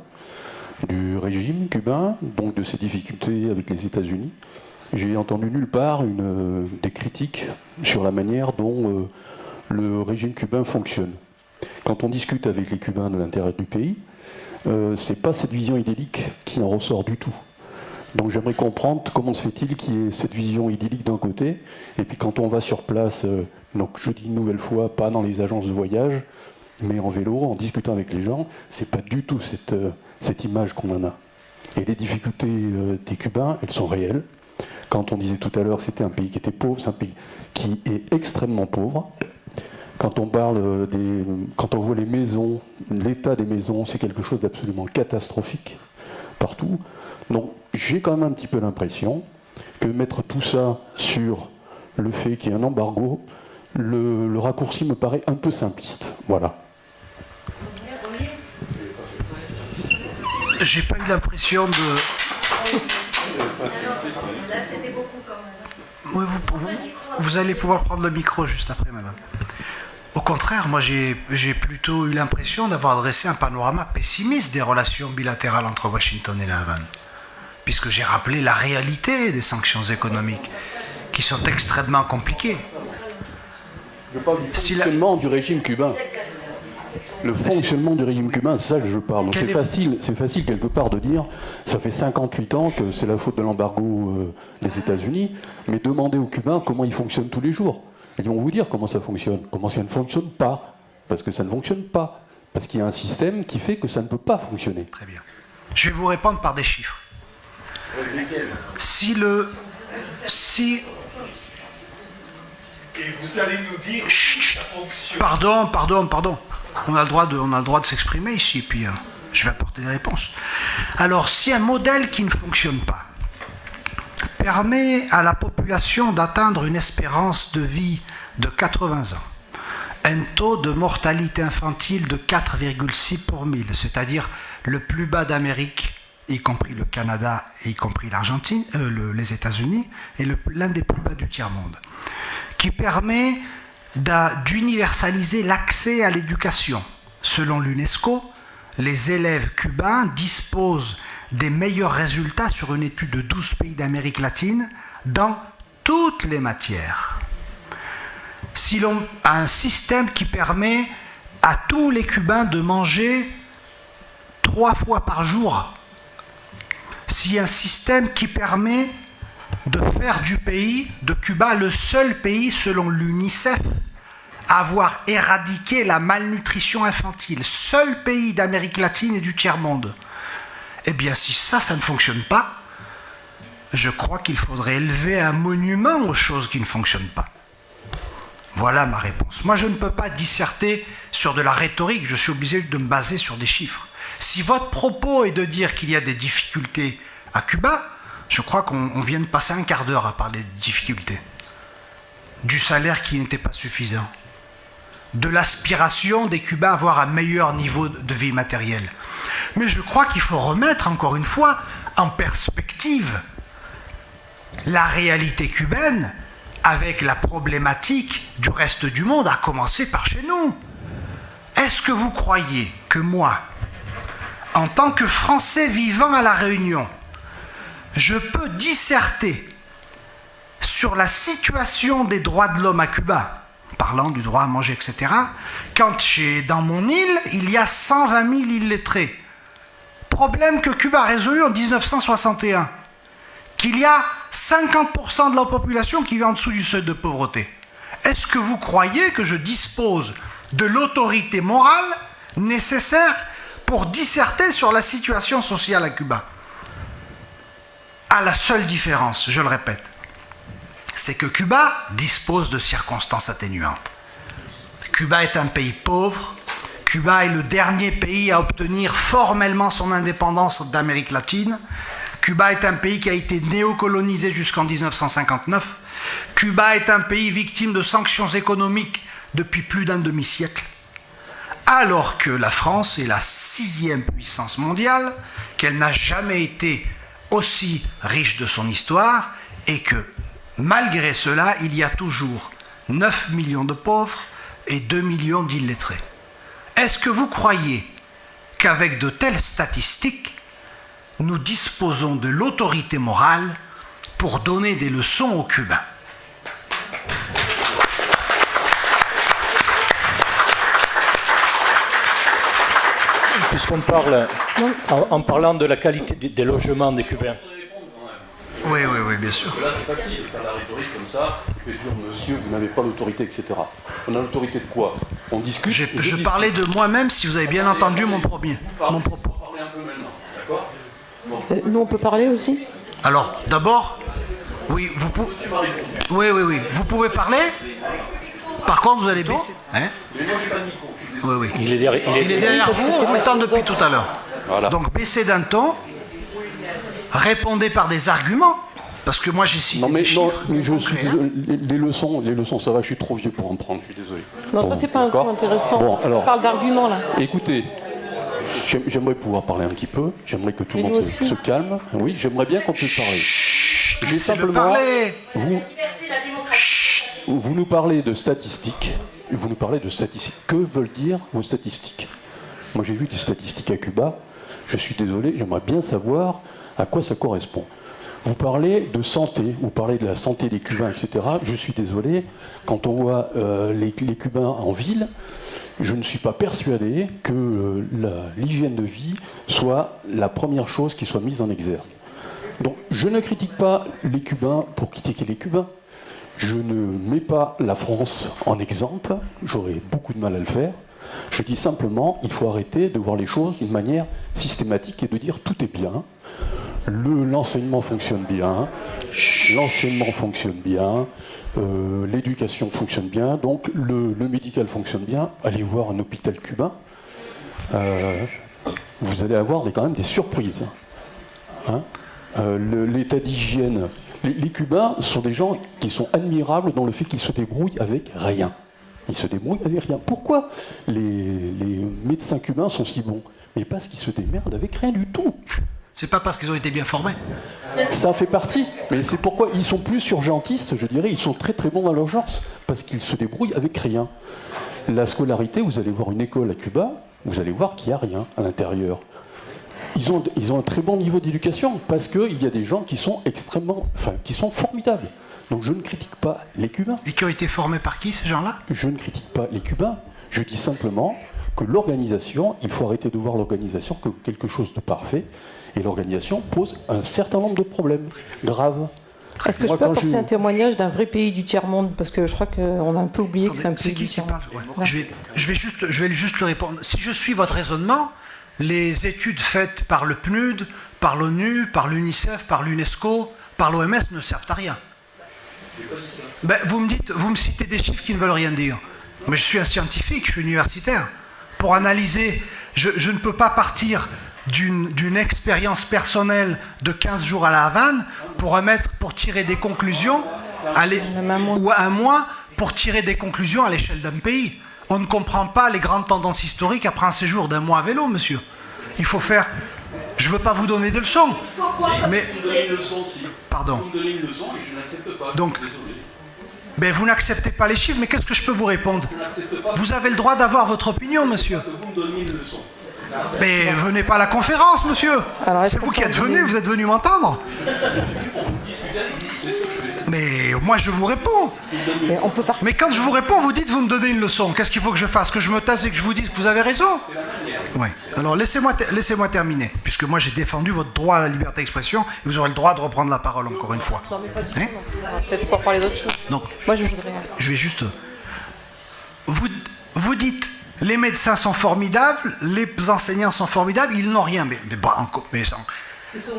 du régime cubain, donc de ses difficultés avec les États-Unis. J'ai entendu nulle part des critiques sur la manière dont le régime cubain fonctionne. Quand on discute avec les Cubains de l'intérieur du pays, c'est pas cette vision idyllique qui en ressort du tout. Donc j'aimerais comprendre comment se fait-il qu'il y ait cette vision idyllique d'un côté, et puis quand on va sur place, donc je dis une nouvelle fois, pas dans les agences de voyage, mais en vélo, en discutant avec les gens, c'est pas du tout cette image qu'on en a. Et les difficultés des Cubains, elles sont réelles. Quand on disait tout à l'heure que c'était un pays qui était pauvre, c'est un pays qui est extrêmement pauvre. Quand on parle quand on voit les maisons, l'état des maisons, c'est quelque chose d'absolument catastrophique partout. Donc j'ai quand même un petit peu l'impression que mettre tout ça sur le fait qu'il y ait un embargo, le raccourci me paraît un peu simpliste. Voilà. J'ai pas eu l'impression de... Là, c'était beaucoup quand même. Oui, vous allez pouvoir prendre le micro juste après, madame. Au contraire, moi j'ai plutôt eu l'impression d'avoir dressé un panorama pessimiste des relations bilatérales entre Washington et la Havane, puisque j'ai rappelé la réalité des sanctions économiques, qui sont extrêmement compliquées. Je parle du fonctionnement du régime cubain. Le fonctionnement du régime cubain, c'est ça que je parle. Donc c'est facile quelque part de dire, ça fait 58 ans que c'est la faute de l'embargo des États-Unis, mais demandez aux Cubains comment ils fonctionnent tous les jours. Ils vont vous dire comment ça fonctionne, comment ça ne fonctionne pas. Parce que ça ne fonctionne pas. Parce qu'il y a un système qui fait que ça ne peut pas fonctionner. Très bien. Je vais vous répondre par des chiffres. Si Et vous allez nous dire Chut, pardon. On a le droit de s'exprimer ici, et puis je vais apporter des réponses. Alors, si un modèle qui ne fonctionne pas permet à la population d'atteindre une espérance de vie de 80 ans, un taux de mortalité infantile de 4,6 pour 1000, c'est-à-dire le plus bas d'Amérique, y compris le Canada et y compris l'Argentine, les États-Unis, et l'un des plus bas du tiers-monde, qui permet d'universaliser l'accès à l'éducation. Selon l'UNESCO, les élèves cubains disposent des meilleurs résultats sur une étude de 12 pays d'Amérique latine dans toutes les matières. Si l'on a un système qui permet à tous les Cubains de manger 3 fois par jour, si un système qui permet de faire du pays, de Cuba, le seul pays, selon l'UNICEF, à avoir éradiqué la malnutrition infantile, seul pays d'Amérique latine et du tiers-monde, eh bien, si ça ne fonctionne pas, je crois qu'il faudrait élever un monument aux choses qui ne fonctionnent pas. Voilà ma réponse. Moi, je ne peux pas disserter sur de la rhétorique, je suis obligé de me baser sur des chiffres. Si votre propos est de dire qu'il y a des difficultés à Cuba, je crois qu'on vient de passer un quart d'heure à parler de difficultés. Du salaire qui n'était pas suffisant. De l'aspiration des Cubains à avoir un meilleur niveau de vie matérielle. Mais je crois qu'il faut remettre, encore une fois, en perspective la réalité cubaine avec la problématique du reste du monde, à commencer par chez nous. Est-ce que vous croyez que moi, en tant que Français vivant à La Réunion, je peux disserter sur la situation des droits de l'homme à Cuba, parlant du droit à manger, etc., quand dans mon île, il y a 120 000 illettrés. Problème que Cuba a résolu en 1961, qu'il y a 50% de la population qui vit en dessous du seuil de pauvreté. Est-ce que vous croyez que je dispose de l'autorité morale nécessaire pour disserter sur la situation sociale à Cuba? À la seule différence, je le répète, c'est que Cuba dispose de circonstances atténuantes. Cuba est un pays pauvre. Cuba est le dernier pays à obtenir formellement son indépendance d'Amérique latine. Cuba est un pays qui a été néocolonisé jusqu'en 1959. Cuba est un pays victime de sanctions économiques depuis plus d'un demi-siècle. Alors que la France est la 6e puissance mondiale, qu'elle n'a jamais été aussi riche de son histoire, et que, malgré cela, il y a toujours 9 millions de pauvres et 2 millions d'illettrés. Est-ce que vous croyez qu'avec de telles statistiques, nous disposons de l'autorité morale pour donner des leçons aux Cubains? Puisqu'on parle, en parlant de la qualité des logements des Cubains. Oui, bien sûr. Là, c'est facile de faire la rhétorique comme ça, et de dire, monsieur, vous n'avez pas l'autorité, etc. On a l'autorité de quoi? On discute. Je parlais de moi-même, si vous avez bien entendu mon propos. On va parler un peu maintenant, d'accord? Nous, on peut parler aussi? Alors, d'abord, oui, vous pouvez. Oui. Vous pouvez parler. Par contre, vous allez baisser. Hein? Mais moi, j'ai pas de micro. Oui. Il est derrière vous, on l'entend depuis tout à l'heure. Voilà. Donc, baissez d'un ton. Répondez par des arguments. Parce que moi, j'ai cité des chiffres. Mais je suis désolé. Les leçons, ça va, je suis trop vieux pour en prendre, je suis désolé. Non, ça, c'est pas un point intéressant. Bon, alors, on parle d'arguments, là. Écoutez, j'aimerais pouvoir parler un petit peu. J'aimerais que tout le monde se calme. Oui, j'aimerais bien qu'on puisse parler. J'ai simplement... Vous nous parlez de statistiques. Vous nous parlez de statistiques. Que veulent dire vos statistiques? Moi, j'ai vu des statistiques à Cuba. Je suis désolé, j'aimerais bien savoir à quoi ça correspond. Vous parlez de santé, vous parlez de la santé des Cubains, etc. Je suis désolé, quand on voit les Cubains en ville, je ne suis pas persuadé que l'hygiène de vie soit la première chose qui soit mise en exergue. Donc, je ne critique pas les Cubains pour critiquer les Cubains. Je ne mets pas la France en exemple, j'aurais beaucoup de mal à le faire. Je dis simplement, il faut arrêter de voir les choses d'une manière systématique et de dire tout est bien. L'enseignement fonctionne bien, l'éducation fonctionne bien, donc le médical fonctionne bien. Allez voir un hôpital cubain, vous allez avoir quand même des surprises. Hein? L'état d'hygiène. Les Cubains sont des gens qui sont admirables dans le fait qu'ils se débrouillent avec rien. Ils se débrouillent avec rien. Pourquoi les médecins cubains sont si bons? Mais parce qu'ils se démerdent avec rien du tout. C'est pas parce qu'ils ont été bien formés. Ça fait partie. Mais c'est pourquoi ils sont plus urgentistes, je dirais. Ils sont très très bons dans l'urgence. Parce qu'ils se débrouillent avec rien. La scolarité, vous allez voir une école à Cuba, vous allez voir qu'il n'y a rien à l'intérieur. Ils ont un très bon niveau d'éducation parce qu'il y a des gens qui sont qui sont formidables. Donc je ne critique pas les Cubains. Et qui ont été formés par qui, ces gens-là? Je ne critique pas les Cubains. Je dis simplement que l'organisation, il faut arrêter de voir l'organisation comme quelque chose de parfait. Et l'organisation pose un certain nombre de problèmes graves. Est-ce que je peux apporter un témoignage d'un vrai pays du tiers-monde? Parce que je crois qu'on a un peu oublié que c'est un pays du tiers-monde. Je vais juste le répondre. Si je suis votre raisonnement, les études faites par le PNUD, par l'ONU, par l'UNICEF, par l'UNESCO, par l'OMS ne servent à rien. Ben, vous me citez des chiffres qui ne veulent rien dire. Mais je suis un scientifique, je suis universitaire. Pour analyser je ne peux pas partir d'une expérience personnelle de 15 jours à La Havane pour tirer des conclusions, ou à un mois, pour tirer des conclusions à l'échelle d'un pays. On ne comprend pas les grandes tendances historiques après un séjour d'un mois à vélo, monsieur. Il faut faire... Je ne veux pas vous donner de leçons. Mais... Pardon. Vous me donnez une leçon et je n'accepte pas. Donc, ben vous n'acceptez pas les chiffres, mais qu'est-ce que je peux vous répondre? Vous avez le droit d'avoir votre opinion, monsieur. Vous me donnez une leçon. Mais venez pas à la conférence, monsieur. C'est vous qui êtes venu, vous êtes venu m'entendre. Mais moi je vous réponds. Mais quand je vous réponds, vous dites vous me donnez une leçon. Qu'est-ce qu'il faut que je fasse? Que je me taise et que je vous dise que vous avez raison? Oui. Alors laissez-moi terminer, puisque moi j'ai défendu votre droit à la liberté d'expression et vous aurez le droit de reprendre la parole encore une fois. Non mais pas du tout. Peut-être pouvoir parler d'autre chose. Donc, moi je voudrais... Je vais juste... Vous dites... Les médecins sont formidables, les enseignants sont formidables, ils n'ont rien. Mais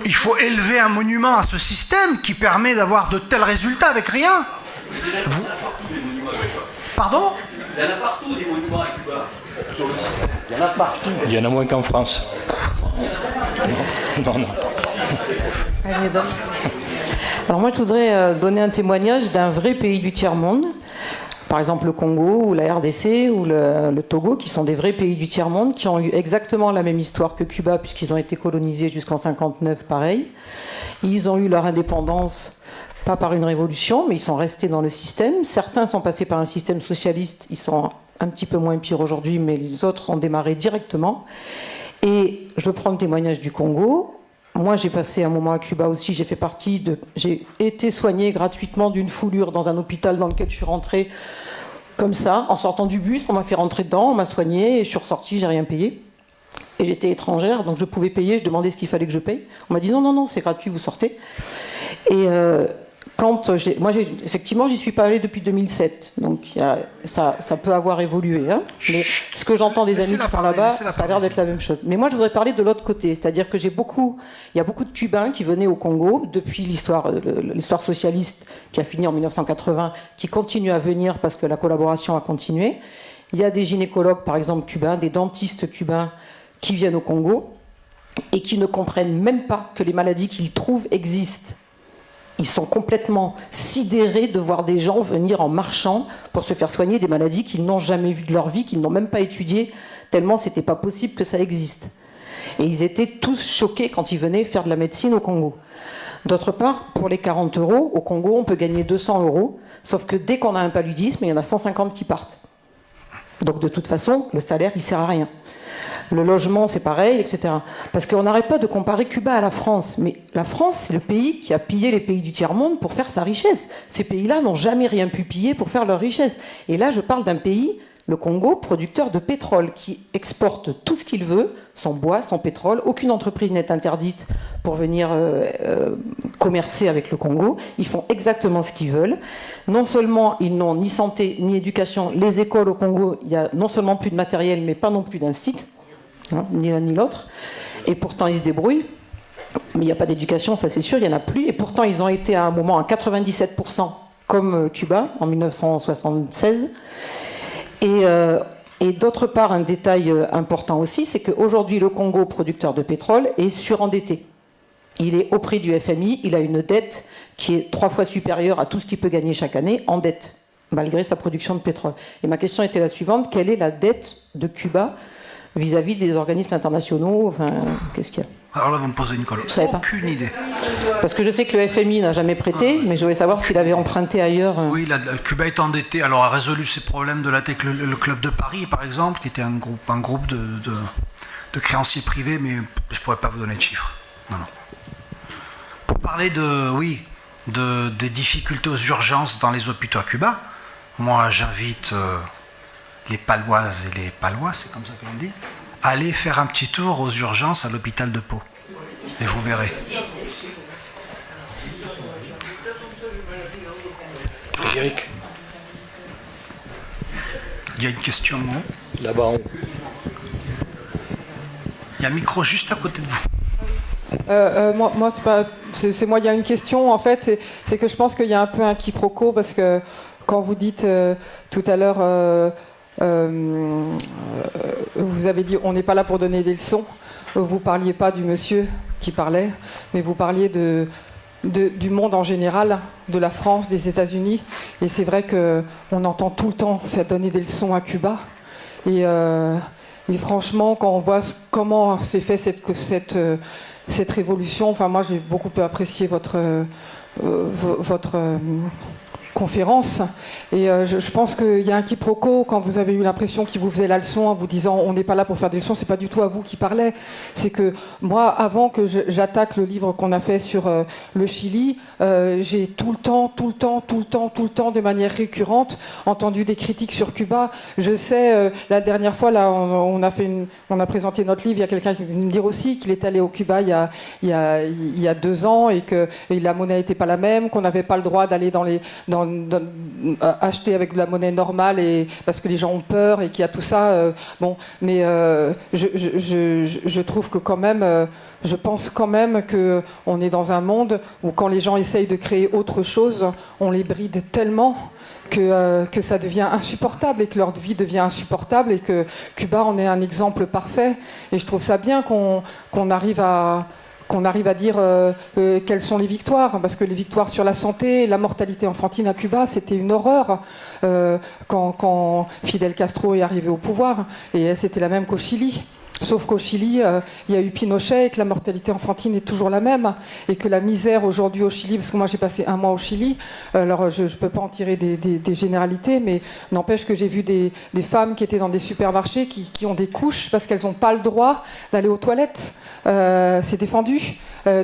il faut élever un monument à ce système qui permet d'avoir de tels résultats avec rien. Pardon? Il y en a partout des monuments à Cuba. Sur le système. Il y en a partout. Il y en a moins qu'en France. Non. Allez, donc. Alors moi je voudrais donner un témoignage d'un vrai pays du tiers-monde. Par exemple le Congo ou la RDC ou le Togo, qui sont des vrais pays du tiers-monde, qui ont eu exactement la même histoire que Cuba, puisqu'ils ont été colonisés jusqu'en 1959, pareil. Ils ont eu leur indépendance, pas par une révolution, mais ils sont restés dans le système. Certains sont passés par un système socialiste, ils sont un petit peu moins pires aujourd'hui, mais les autres ont démarré directement. Et je prends le témoignage du Congo. Moi, j'ai passé un moment à Cuba aussi. J'ai été soignée gratuitement d'une foulure dans un hôpital dans lequel je suis rentrée comme ça, en sortant du bus. On m'a fait rentrer dedans, on m'a soignée et je suis ressortie, j'ai rien payé. Et j'étais étrangère, donc je pouvais payer. Je demandais ce qu'il fallait que je paye. On m'a dit non, c'est gratuit, vous sortez. Et effectivement, j'y suis pas allée depuis 2007, donc ça peut avoir évolué. Hein. Mais ce que j'entends des amis qui sont là-bas, ça a l'air d'être la même chose. Mais moi, je voudrais parler de l'autre côté, c'est-à-dire que il y a beaucoup de Cubains qui venaient au Congo depuis l'histoire socialiste qui a fini en 1980, qui continuent à venir parce que la collaboration a continué. Il y a des gynécologues, par exemple, cubains, des dentistes cubains qui viennent au Congo et qui ne comprennent même pas que les maladies qu'ils trouvent existent. Ils sont complètement sidérés de voir des gens venir en marchant pour se faire soigner des maladies qu'ils n'ont jamais vues de leur vie, qu'ils n'ont même pas étudiées, tellement c'était pas possible que ça existe. Et ils étaient tous choqués quand ils venaient faire de la médecine au Congo. D'autre part, pour les 40 €, au Congo, on peut gagner 200 €, sauf que dès qu'on a un paludisme, il y en a 150 qui partent. Donc de toute façon, le salaire, il sert à rien. Le logement, c'est pareil, etc. Parce qu'on n'arrête pas de comparer Cuba à la France. Mais la France, c'est le pays qui a pillé les pays du tiers-monde pour faire sa richesse. Ces pays-là n'ont jamais rien pu piller pour faire leur richesse. Et là, je parle d'un pays, le Congo, producteur de pétrole, qui exporte tout ce qu'il veut, son bois, son pétrole. Aucune entreprise n'est interdite pour venir commercer avec le Congo. Ils font exactement ce qu'ils veulent. Non seulement ils n'ont ni santé ni éducation. Les écoles au Congo, il y a non seulement plus de matériel, mais pas non plus d'instituts. Ni l'un ni l'autre, et pourtant ils se débrouillent, mais il n'y a pas d'éducation, ça c'est sûr, il n'y en a plus, et pourtant ils ont été à un moment à 97% comme Cuba en 1976, et d'autre part un détail important aussi, c'est qu'aujourd'hui le Congo, producteur de pétrole, est surendetté. Il est au prix du FMI, il a une dette qui est 3 fois supérieure à tout ce qu'il peut gagner chaque année en dette, malgré sa production de pétrole. Et ma question était la suivante, quelle est la dette de Cuba vis-à-vis des organismes internationaux, enfin, qu'est-ce qu'il y a? Alors là, vous me posez une colle. Aucune idée. Parce que je sais que le FMI n'a jamais prêté, mais je voulais savoir s'il avait emprunté ailleurs. Oui, Cuba est endetté. Alors, a résolu ses problèmes de avec le Club de Paris, par exemple, qui était un groupe de créanciers privés, mais je ne pourrais pas vous donner de chiffres. Non. Pour parler des difficultés aux urgences dans les hôpitaux à Cuba, moi, j'invite... les Paloises et les Palois, c'est comme ça qu'on dit, allez faire un petit tour aux urgences à l'hôpital de Pau. Et vous verrez. Eric. Il y a une question, non? Là-bas en haut. Il y a un micro juste à côté de vous. Moi c'est moi, il y a une question, en fait, c'est que je pense qu'il y a un peu un quiproquo, parce que quand vous dites tout à l'heure... vous avez dit on n'est pas là pour donner des leçons. Vous parliez pas du monsieur qui parlait, mais vous parliez du monde en général, de la France, des États-Unis. Et c'est vrai qu'on entend tout le temps faire donner des leçons à Cuba. Et franchement, quand on voit comment s'est fait cette révolution, enfin moi j'ai beaucoup apprécié votre conférence, et je pense qu'il y a un quiproquo quand vous avez eu l'impression qu'il vous faisait la leçon en vous disant on n'est pas là pour faire des leçons. C'est pas du tout à vous qui parlait, c'est que moi, avant que j'attaque le livre qu'on a fait sur le Chili, j'ai tout le temps de manière récurrente entendu des critiques sur Cuba. Je sais, la dernière fois là on a présenté notre livre, il y a quelqu'un qui est venu me dire aussi qu'il est allé au Cuba il y a 2 ans et que la monnaie n'était pas la même, qu'on n'avait pas le droit d'aller acheter avec de la monnaie normale, et parce que les gens ont peur et qu'il y a tout ça. Mais je trouve que quand même, je pense quand même qu'on est dans un monde où quand les gens essayent de créer autre chose, on les bride tellement que ça devient insupportable et que leur vie devient insupportable, et que Cuba en est un exemple parfait. Et je trouve ça bien qu'on arrive à dire quelles sont les victoires, parce que les victoires sur la santé, la mortalité infantile à Cuba, c'était une horreur quand Fidel Castro est arrivé au pouvoir, et c'était la même qu'au Chili. Sauf qu'au Chili, il y a eu Pinochet et que la mortalité enfantine est toujours la même, et que la misère aujourd'hui au Chili, parce que moi j'ai passé 1 mois au Chili, alors je ne peux pas en tirer des généralités, mais n'empêche que j'ai vu des femmes qui étaient dans des supermarchés qui ont des couches parce qu'elles n'ont pas le droit d'aller aux toilettes. C'est défendu.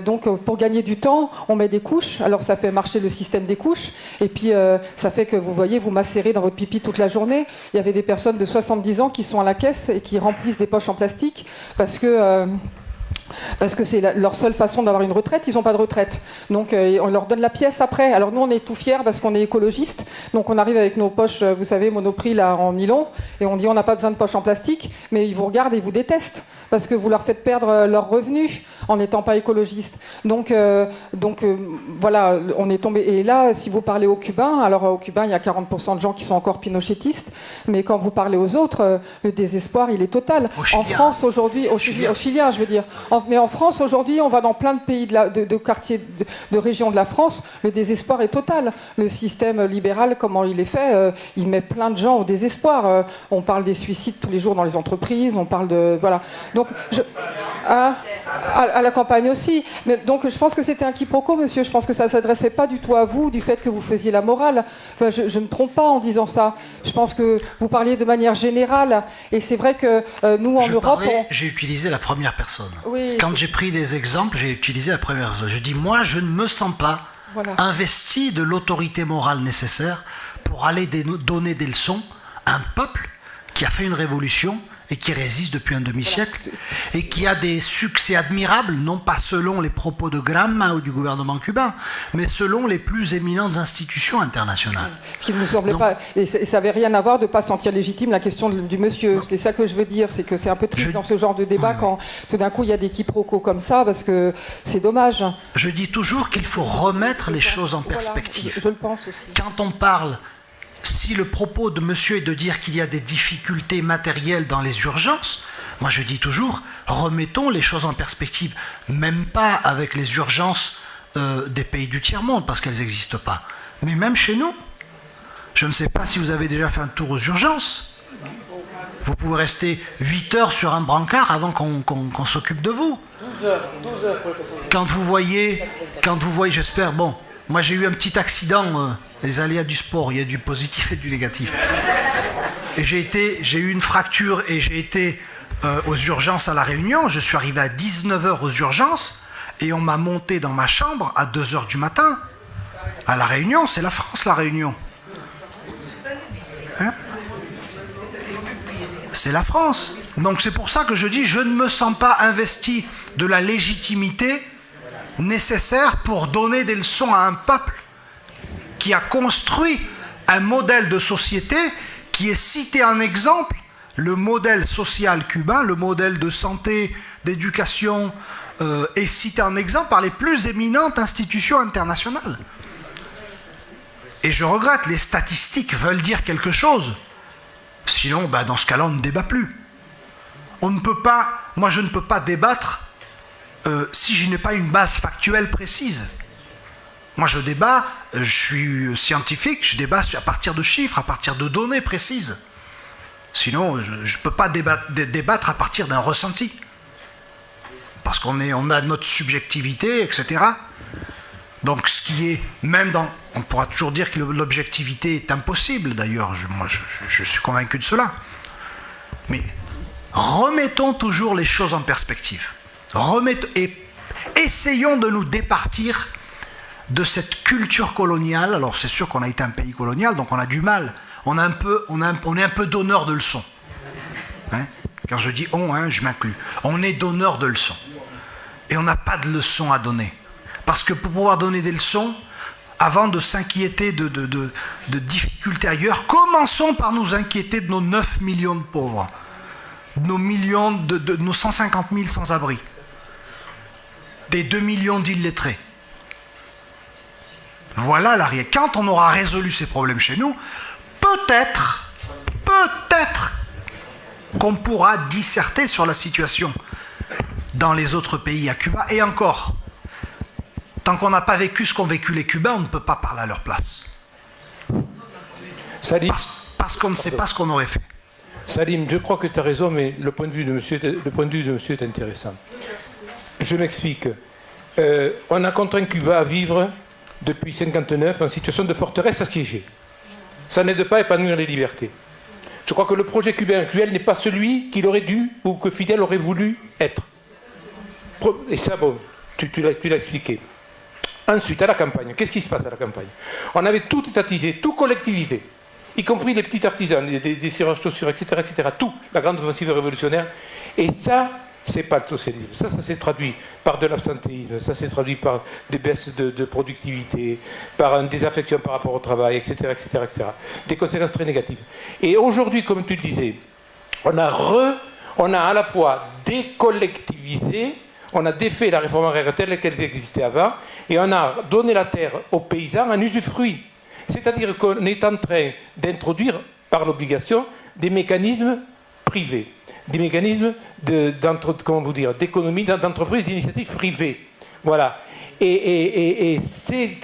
Donc pour gagner du temps, on met des couches, alors ça fait marcher le système des couches, et puis ça fait que vous voyez, vous macérez dans votre pipi toute la journée. Il y avait des personnes de 70 ans qui sont à la caisse et qui remplissent des poches en plastique parce que c'est leur seule façon d'avoir une retraite. Ils n'ont pas de retraite, donc on leur donne la pièce après. Alors nous on est tout fiers parce qu'on est écologistes, donc on arrive avec nos poches, vous savez, Monoprix là en nylon, et on dit on n'a pas besoin de poches en plastique, mais ils vous regardent et ils vous détestent parce que vous leur faites perdre leurs revenus en n'étant pas écologistes. Donc voilà, on est tombé. Et là, si vous parlez aux Cubains, alors aux Cubains il y a 40% de gens qui sont encore pinochettistes, mais quand vous parlez aux autres, le désespoir il est total. En France aujourd'hui, aux Chiliens je veux dire. Mais en France, aujourd'hui, on va dans plein de pays, de quartiers, de régions de la France, le désespoir est total. Le système libéral, comment il est fait, il met plein de gens au désespoir. On parle des suicides tous les jours dans les entreprises, on parle de... Voilà. Donc, à la campagne aussi. Mais, donc, je pense que c'était un quiproquo, monsieur. Je pense que ça ne s'adressait pas du tout à vous, du fait que vous faisiez la morale. Enfin, je ne me trompe pas en disant ça. Je pense que vous parliez de manière générale. Et c'est vrai que nous, en Europe... J'ai utilisé la première personne. Oui. Quand j'ai pris des exemples, j'ai utilisé la première personne. Je dis, moi, je ne me sens pas investi de l'autorité morale nécessaire pour aller donner des leçons à un peuple qui a fait une révolution et qui résiste depuis un demi-siècle, et qui a des succès admirables, non pas selon les propos de Gramma ou du gouvernement cubain, mais selon les plus éminentes institutions internationales. Ce qui ne me semblait pas... Et ça n'avait rien à voir de ne pas sentir légitime la question du monsieur. C'est ça que je veux dire, c'est que c'est un peu triste dans ce genre de débat quand tout d'un coup il y a des quiproquos comme ça, parce que c'est dommage. Je dis toujours qu'il faut remettre les choses en perspective. Je le pense aussi. Quand on parle... Si le propos de monsieur est de dire qu'il y a des difficultés matérielles dans les urgences, moi je dis toujours, remettons les choses en perspective, même pas avec les urgences des pays du tiers-monde, parce qu'elles n'existent pas, mais même chez nous. Je ne sais pas si vous avez déjà fait un tour aux urgences. Vous pouvez rester 8 heures sur un brancard avant qu'on s'occupe de vous. 12 heures. Quand vous voyez, j'espère, bon, moi j'ai eu un petit accident... les aléas du sport, il y a du positif et du négatif. Et j'ai eu une fracture et j'ai été aux urgences à La Réunion. Je suis arrivé à 19h aux urgences et on m'a monté dans ma chambre à 2h du matin. À La Réunion, c'est la France, La Réunion. Hein? C'est la France. Donc c'est pour ça que je dis, je ne me sens pas investi de la légitimité nécessaire pour donner des leçons à un peuple qui a construit un modèle de société qui est cité en exemple, le modèle social cubain, le modèle de santé, d'éducation, est cité en exemple par les plus éminentes institutions internationales. Et je regrette, les statistiques veulent dire quelque chose. Sinon, dans ce cas-là, on ne débat plus. on ne peut pas, moi je ne peux pas débattre si je n'ai pas une base factuelle précise. Moi je débat, je suis scientifique, je débat à partir de chiffres, à partir de données précises. Sinon, je ne peux pas débattre à partir d'un ressenti. Parce qu'on a notre subjectivité, etc. Donc ce qui est, même dans... On pourra toujours dire que l'objectivité est impossible, d'ailleurs, moi je suis convaincu de cela. Mais remettons toujours les choses en perspective. Et essayons de nous départir de cette culture coloniale. Alors c'est sûr qu'on a été un pays colonial, donc on a du mal. On est un peu donneur de leçons. Hein? Quand je dis on, hein, je m'inclus. On est donneur de leçons. Et on n'a pas de leçons à donner. Parce que pour pouvoir donner des leçons, avant de s'inquiéter de difficultés ailleurs, commençons par nous inquiéter de nos 9 millions de pauvres, de nos 150 000 sans-abri, des 2 millions d'illettrés. Voilà la réalité. Quand on aura résolu ces problèmes chez nous, peut-être qu'on pourra disserter sur la situation dans les autres pays à Cuba. Et encore, tant qu'on n'a pas vécu ce qu'ont vécu les Cubains, on ne peut pas parler à leur place. Salim, parce qu'on ne sait pas ce qu'on aurait fait. Salim, je crois que tu as raison, mais le point de vue de monsieur est intéressant. Je m'explique. On a contraint Cuba à vivre depuis 1959 en situation de forteresse assiégée. Ça n'aide pas à épanouir les libertés. Je crois que le projet cubain actuel n'est pas celui qu'il aurait dû ou que Fidel aurait voulu être. Et ça, bon, tu l'as expliqué. Ensuite, à la campagne, qu'est-ce qui se passe à la campagne? On avait tout étatisé, tout collectivisé, y compris les petits artisans, des serreurs chaussures, etc., etc., tout, la grande offensive révolutionnaire. Et ça, c'est pas le socialisme. Ça s'est traduit par de l'absentéisme, ça s'est traduit par des baisses de productivité, par une désaffection par rapport au travail, etc., etc., etc. Des conséquences très négatives. Et aujourd'hui, comme tu le disais, on a à la fois décollectivisé, on a défait la réforme agraire telle qu'elle existait avant, et on a donné la terre aux paysans en usufruit. C'est-à-dire qu'on est en train d'introduire, par l'obligation, des mécanismes privés, des mécanismes d'économie, d'entreprise, d'initiative privée. Voilà. Et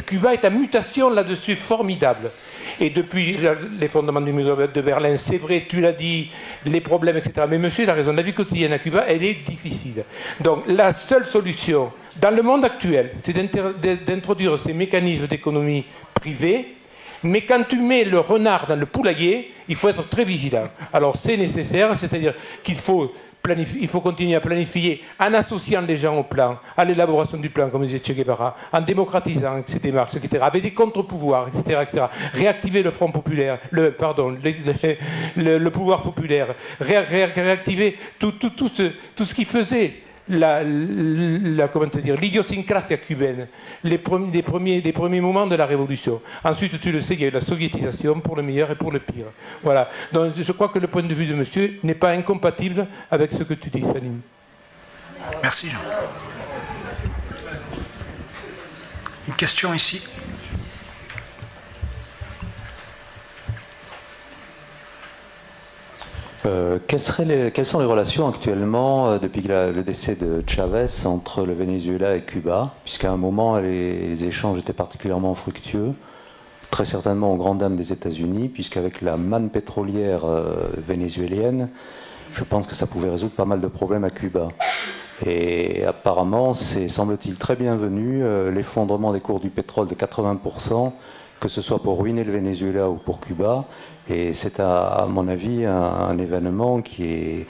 Cuba est en mutation là-dessus formidable. Et depuis l'effondrement du mur de Berlin, c'est vrai, tu l'as dit, les problèmes, etc. Mais monsieur, il a raison, la vie quotidienne à Cuba, elle est difficile. Donc la seule solution, dans le monde actuel, c'est d'introduire ces mécanismes d'économie privée. Mais quand tu mets le renard dans le poulailler, il faut être très vigilant. Alors c'est nécessaire, c'est-à-dire qu'il faut continuer à planifier en associant les gens au plan, à l'élaboration du plan, comme disait Che Guevara, en démocratisant ces démarches, etc., avec des contre-pouvoirs, etc., etc. Réactiver le Front populaire, le pouvoir populaire, réactiver tout ce qui faisait l'idiosyncrasie cubaine, les premiers moments de la révolution. Ensuite, tu le sais, il y a eu la soviétisation pour le meilleur et pour le pire. Voilà. Donc, je crois que le point de vue de monsieur n'est pas incompatible avec ce que tu dis, Salim. Merci, Jean. Une question ici. Quelles sont les relations actuellement, depuis le décès de Chavez, entre le Venezuela et Cuba, puisqu'à un moment, les échanges étaient particulièrement fructueux, très certainement aux grandes dames des États-Unis, puisqu'avec la manne pétrolière vénézuélienne, je pense que ça pouvait résoudre pas mal de problèmes à Cuba. Et apparemment, c'est, semble-t-il, très bienvenu, l'effondrement des cours du pétrole de 80%, que ce soit pour ruiner le Venezuela ou pour Cuba. Et c'est, à mon avis, un événement qui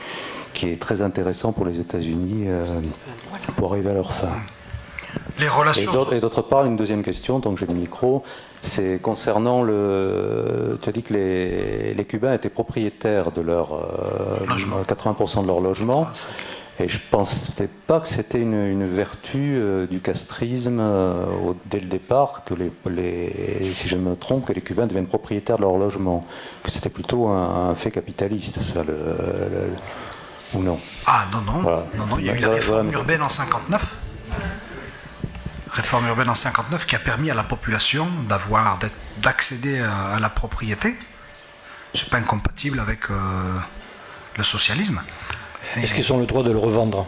est très intéressant pour les États-Unis pour arriver à leur fin. Les relations... Et d'autre part, une deuxième question, donc j'ai le micro, c'est concernant tu as dit que les Cubains étaient propriétaires de leur 80% de leur logement. Et je ne pensais pas que c'était une vertu du castrisme dès le départ, que si je me trompe, que les Cubains deviennent propriétaires de leur logement, que c'était plutôt un fait capitaliste, ça, ou non? Ah non, voilà. Non, il y a eu la réforme urbaine en 59. Réforme urbaine en 59 qui a permis à la population d'accéder à la propriété. C'est pas incompatible avec le socialisme. Est-ce qu'ils ont le droit de le revendre?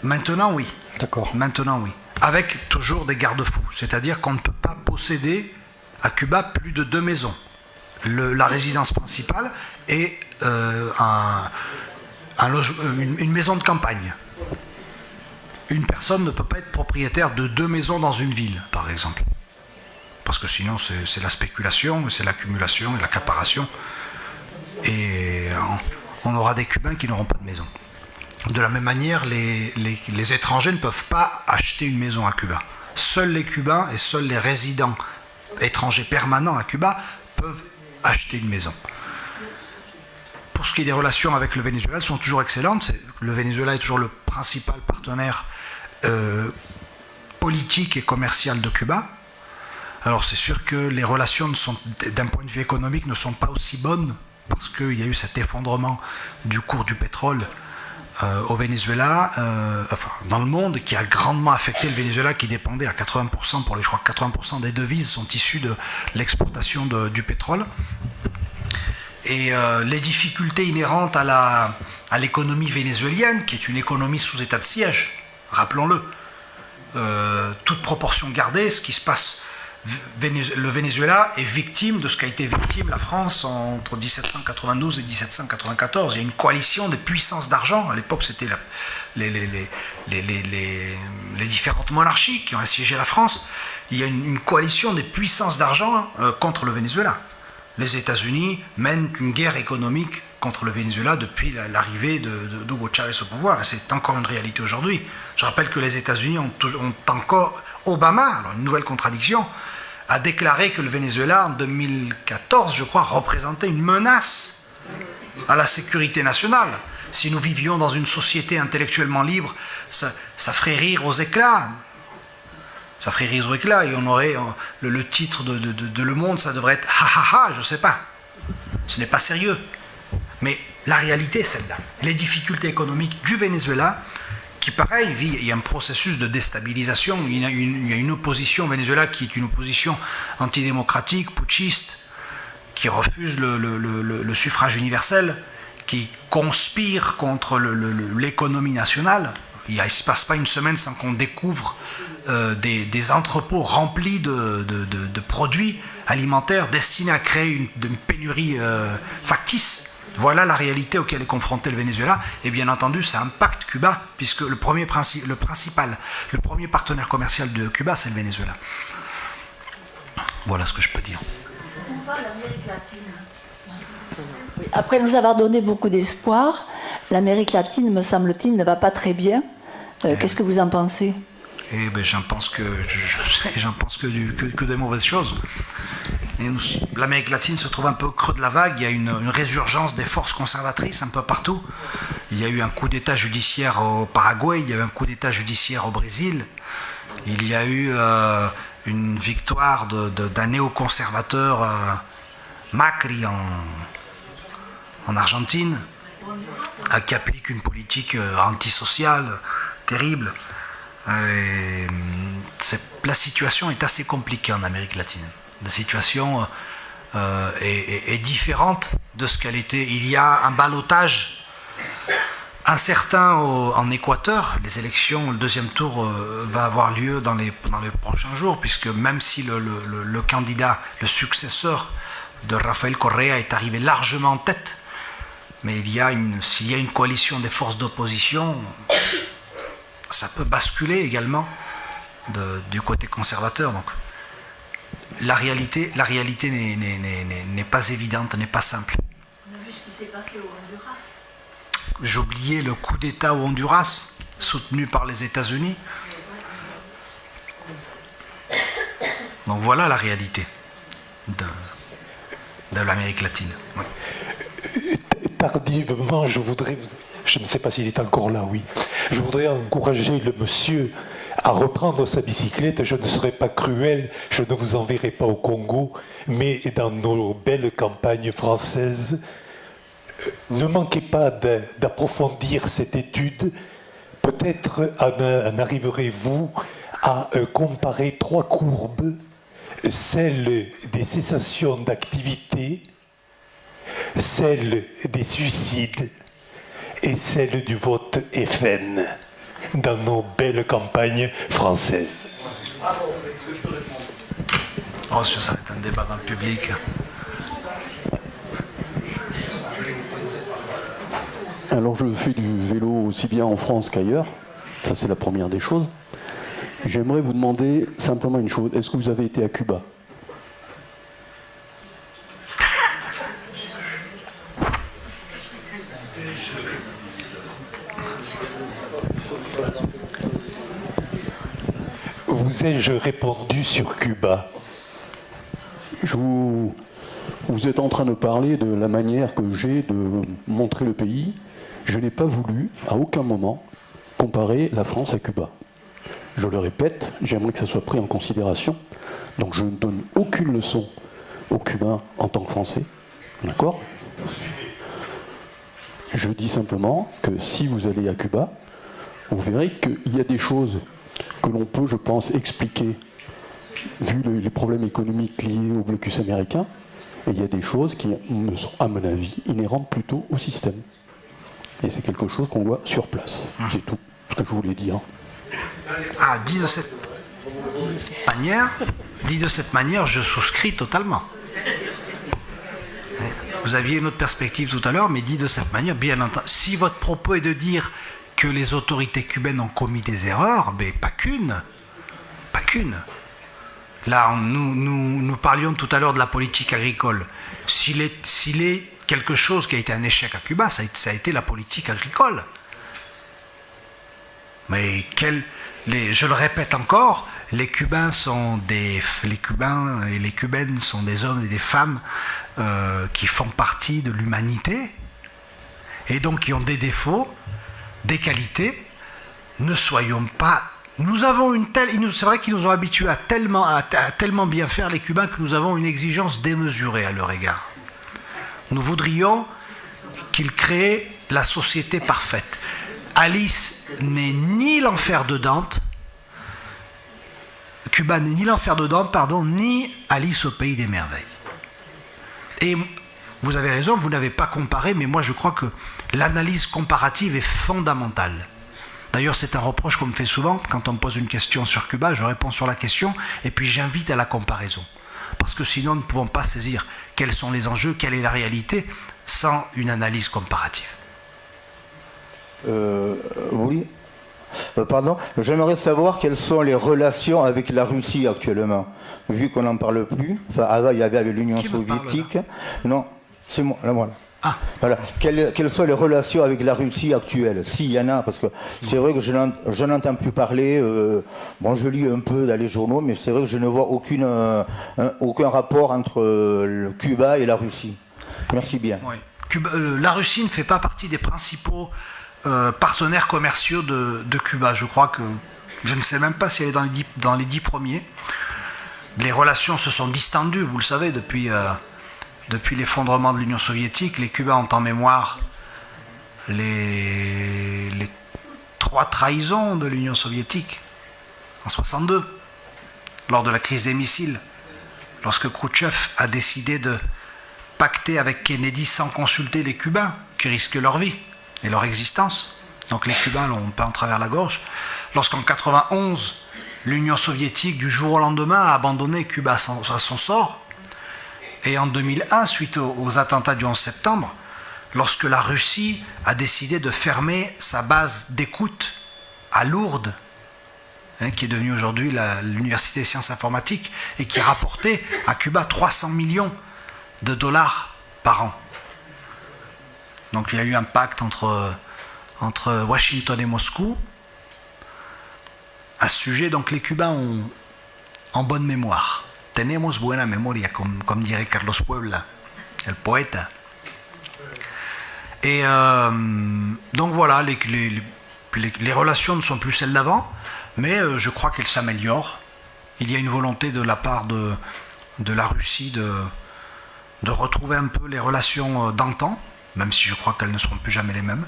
Maintenant, oui. D'accord. Maintenant, oui. Avec toujours des garde-fous. C'est-à-dire qu'on ne peut pas posséder à Cuba plus de 2 maisons. La résidence principale et une maison de campagne. Une personne ne peut pas être propriétaire de 2 maisons dans une ville, par exemple. Parce que sinon, c'est la spéculation, c'est l'accumulation et l'accaparation. Et on aura des Cubains qui n'auront pas de maison. De la même manière, les étrangers ne peuvent pas acheter une maison à Cuba. Seuls les Cubains et seuls les résidents étrangers permanents à Cuba peuvent acheter une maison. Pour ce qui est des relations avec le Venezuela, elles sont toujours excellentes. Le Venezuela est toujours le principal partenaire politique et commercial de Cuba. Alors c'est sûr que les relations d'un point de vue économique ne sont pas aussi bonnes parce qu'il y a eu cet effondrement du cours du pétrole au Venezuela, dans le monde, qui a grandement affecté le Venezuela, qui dépendait à 80%, je crois que 80% des devises sont issues de l'exportation du pétrole. Et les difficultés inhérentes à l'économie vénézuélienne, qui est une économie sous état de siège, rappelons-le, toute proportion gardée, ce qui se passe, le Venezuela est victime de ce qu'a été victime la France entre 1792 et 1794. Il y a une coalition des puissances d'argent. À l'époque, c'était les différentes monarchies qui ont assiégé la France. Il y a une coalition des puissances d'argent contre le Venezuela. Les États-Unis mènent une guerre économique contre le Venezuela depuis l'arrivée d'Hugo Chavez au pouvoir. Et c'est encore une réalité aujourd'hui. Je rappelle que les États-Unis ont encore... Obama, alors une nouvelle contradiction, a déclaré que le Venezuela, en 2014, je crois, représentait une menace à la sécurité nationale. Si nous vivions dans une société intellectuellement libre, ça ferait rire aux éclats. Ça ferait rire aux éclats et on aurait le titre de Le Monde, ça devrait être « ha ha ha », je ne sais pas. Ce n'est pas sérieux. Mais la réalité est celle-là. Les difficultés économiques du Venezuela, qui pareil, il y a un processus de déstabilisation, il y a une opposition au Venezuela qui est une opposition antidémocratique, putschiste, qui refuse le suffrage universel, qui conspire contre l'économie nationale. Il ne se passe pas une semaine sans qu'on découvre des entrepôts remplis de produits alimentaires destinés à créer une pénurie factice. Voilà la réalité auquel est confronté le Venezuela, et bien entendu ça impacte Cuba, puisque le premier partenaire commercial de Cuba, c'est le Venezuela. Voilà ce que je peux dire. Après nous avoir donné beaucoup d'espoir, l'Amérique latine, me semble-t-il, ne va pas très bien. Qu'est-ce que vous en pensez? Eh ben, j'en pense que des mauvaises choses. L'Amérique latine se trouve un peu au creux de la vague. Il y a une résurgence des forces conservatrices un peu partout. Il y a eu un coup d'État judiciaire au Paraguay, il y a eu un coup d'État judiciaire au Brésil. Il y a eu une victoire d'un néoconservateur Macri en Argentine, qui applique une politique antisociale terrible. La situation est assez compliquée en Amérique latine. La situation est différente de ce qu'elle était. Il y a un ballottage incertain en Équateur. Les élections, le deuxième tour va avoir lieu dans les prochains jours, puisque même si le candidat, le successeur de Rafael Correa est arrivé largement en tête, mais s'il y a une coalition des forces d'opposition, ça peut basculer également du côté conservateur. Donc, la réalité n'est pas évidente, n'est pas simple. On a vu ce qui s'est passé au Honduras. J'ai oublié le coup d'État au Honduras, soutenu par les États-Unis. Donc voilà la réalité de l'Amérique latine. Oui. Tardivement, je ne sais pas s'il est encore là, oui. Je voudrais encourager le monsieur à reprendre sa bicyclette. Je ne serai pas cruel, je ne vous enverrai pas au Congo, mais dans nos belles campagnes françaises, ne manquez pas d'approfondir cette étude. Peut-être en arriverez-vous à comparer 3 courbes, celle des cessations d'activité, celle des suicides est celle du vote FN dans nos belles campagnes françaises. Oh, ça va être un débat dans le public. Alors je fais du vélo aussi bien en France qu'ailleurs, ça c'est la première des choses. J'aimerais vous demander simplement une chose, est-ce que vous avez été à Cuba ? Vous ai-je répondu sur Cuba ? Vous êtes en train de parler de la manière que j'ai de montrer le pays. Je n'ai pas voulu, à aucun moment, comparer la France à Cuba. Je le répète, j'aimerais que ça soit pris en considération. Donc je ne donne aucune leçon aux Cubains en tant que Français. D'accord ? Je dis simplement que si vous allez à Cuba, vous verrez qu'il y a des choses que l'on peut, je pense, expliquer vu les problèmes économiques liés au blocus américain, et il y a des choses qui me sont, à mon avis, inhérentes plutôt au système. Et c'est quelque chose qu'on voit sur place. C'est tout ce que je voulais dire. Ah, dit de cette manière, je souscris totalement. Vous aviez une autre perspective tout à l'heure, mais dit de cette manière, bien entendu. Si votre propos est de dire que les autorités cubaines ont commis des erreurs, mais pas qu'une. Pas qu'une. Là, nous parlions tout à l'heure de la politique agricole. S'il est quelque chose qui a été un échec à Cuba, ça a été la politique agricole. Mais je le répète encore, les Cubains et les Cubaines sont des hommes et des femmes qui font partie de l'humanité et donc qui ont des défauts, des qualités. Ne soyons pas... Nous avons c'est vrai qu'ils nous ont habitués à tellement bien faire, les Cubains, que nous avons une exigence démesurée à leur égard. Nous voudrions qu'ils créent la société parfaite. Alice n'est ni l'enfer de Dante, Cuba n'est ni l'enfer de Dante, ni Alice au pays des merveilles. Et vous avez raison, vous n'avez pas comparé, mais moi je crois que l'analyse comparative est fondamentale. D'ailleurs, c'est un reproche qu'on me fait souvent, quand on me pose une question sur Cuba, je réponds sur la question, et puis j'invite à la comparaison. Parce que sinon, nous ne pouvons pas saisir quels sont les enjeux, quelle est la réalité, sans une analyse comparative. Oui. Pardon. J'aimerais savoir quelles sont les relations avec la Russie actuellement, vu qu'on n'en parle plus. Enfin, avant, il y avait avec l'Union soviétique. Non, c'est moi. Là, voilà. Ah. Voilà. Quelles sont les relations avec la Russie actuelle, s'il y en a, parce que c'est vrai que je n'entends plus parler. Bon, je lis un peu dans les journaux, mais c'est vrai que je ne vois aucun rapport entre Cuba et la Russie. Merci bien. Oui. La Russie ne fait pas partie des principaux partenaires commerciaux de Cuba. Je crois que je ne sais même pas si elle est dans les 10 premiers. Les relations se sont distendues, vous le savez, depuis l'effondrement de l'Union soviétique. Les Cubains ont en mémoire les 3 trahisons de l'Union soviétique en 1962, lors de la crise des missiles, lorsque Khrouchtchev a décidé de pacter avec Kennedy sans consulter les Cubains, qui risquaient leur vie et leur existence. Donc les Cubains l'ont peint en travers la gorge. Lorsqu'en 1991, l'Union soviétique, du jour au lendemain, a abandonné Cuba à son sort. Et en 2001, suite aux attentats du 11 septembre, lorsque la Russie a décidé de fermer sa base d'écoute à Lourdes, qui est devenue aujourd'hui l'Université des sciences informatiques, et qui rapportait à Cuba 300 millions de dollars par an. Donc il y a eu un pacte entre Washington et Moscou. À ce sujet, donc les Cubains ont en bonne mémoire. Tenemos buena memoria, comme dirait Carlos Puebla, el poeta. Et donc voilà, les relations ne sont plus celles d'avant, mais je crois qu'elles s'améliorent. Il y a une volonté de la part de la Russie de retrouver un peu les relations d'antan, même si je crois qu'elles ne seront plus jamais les mêmes.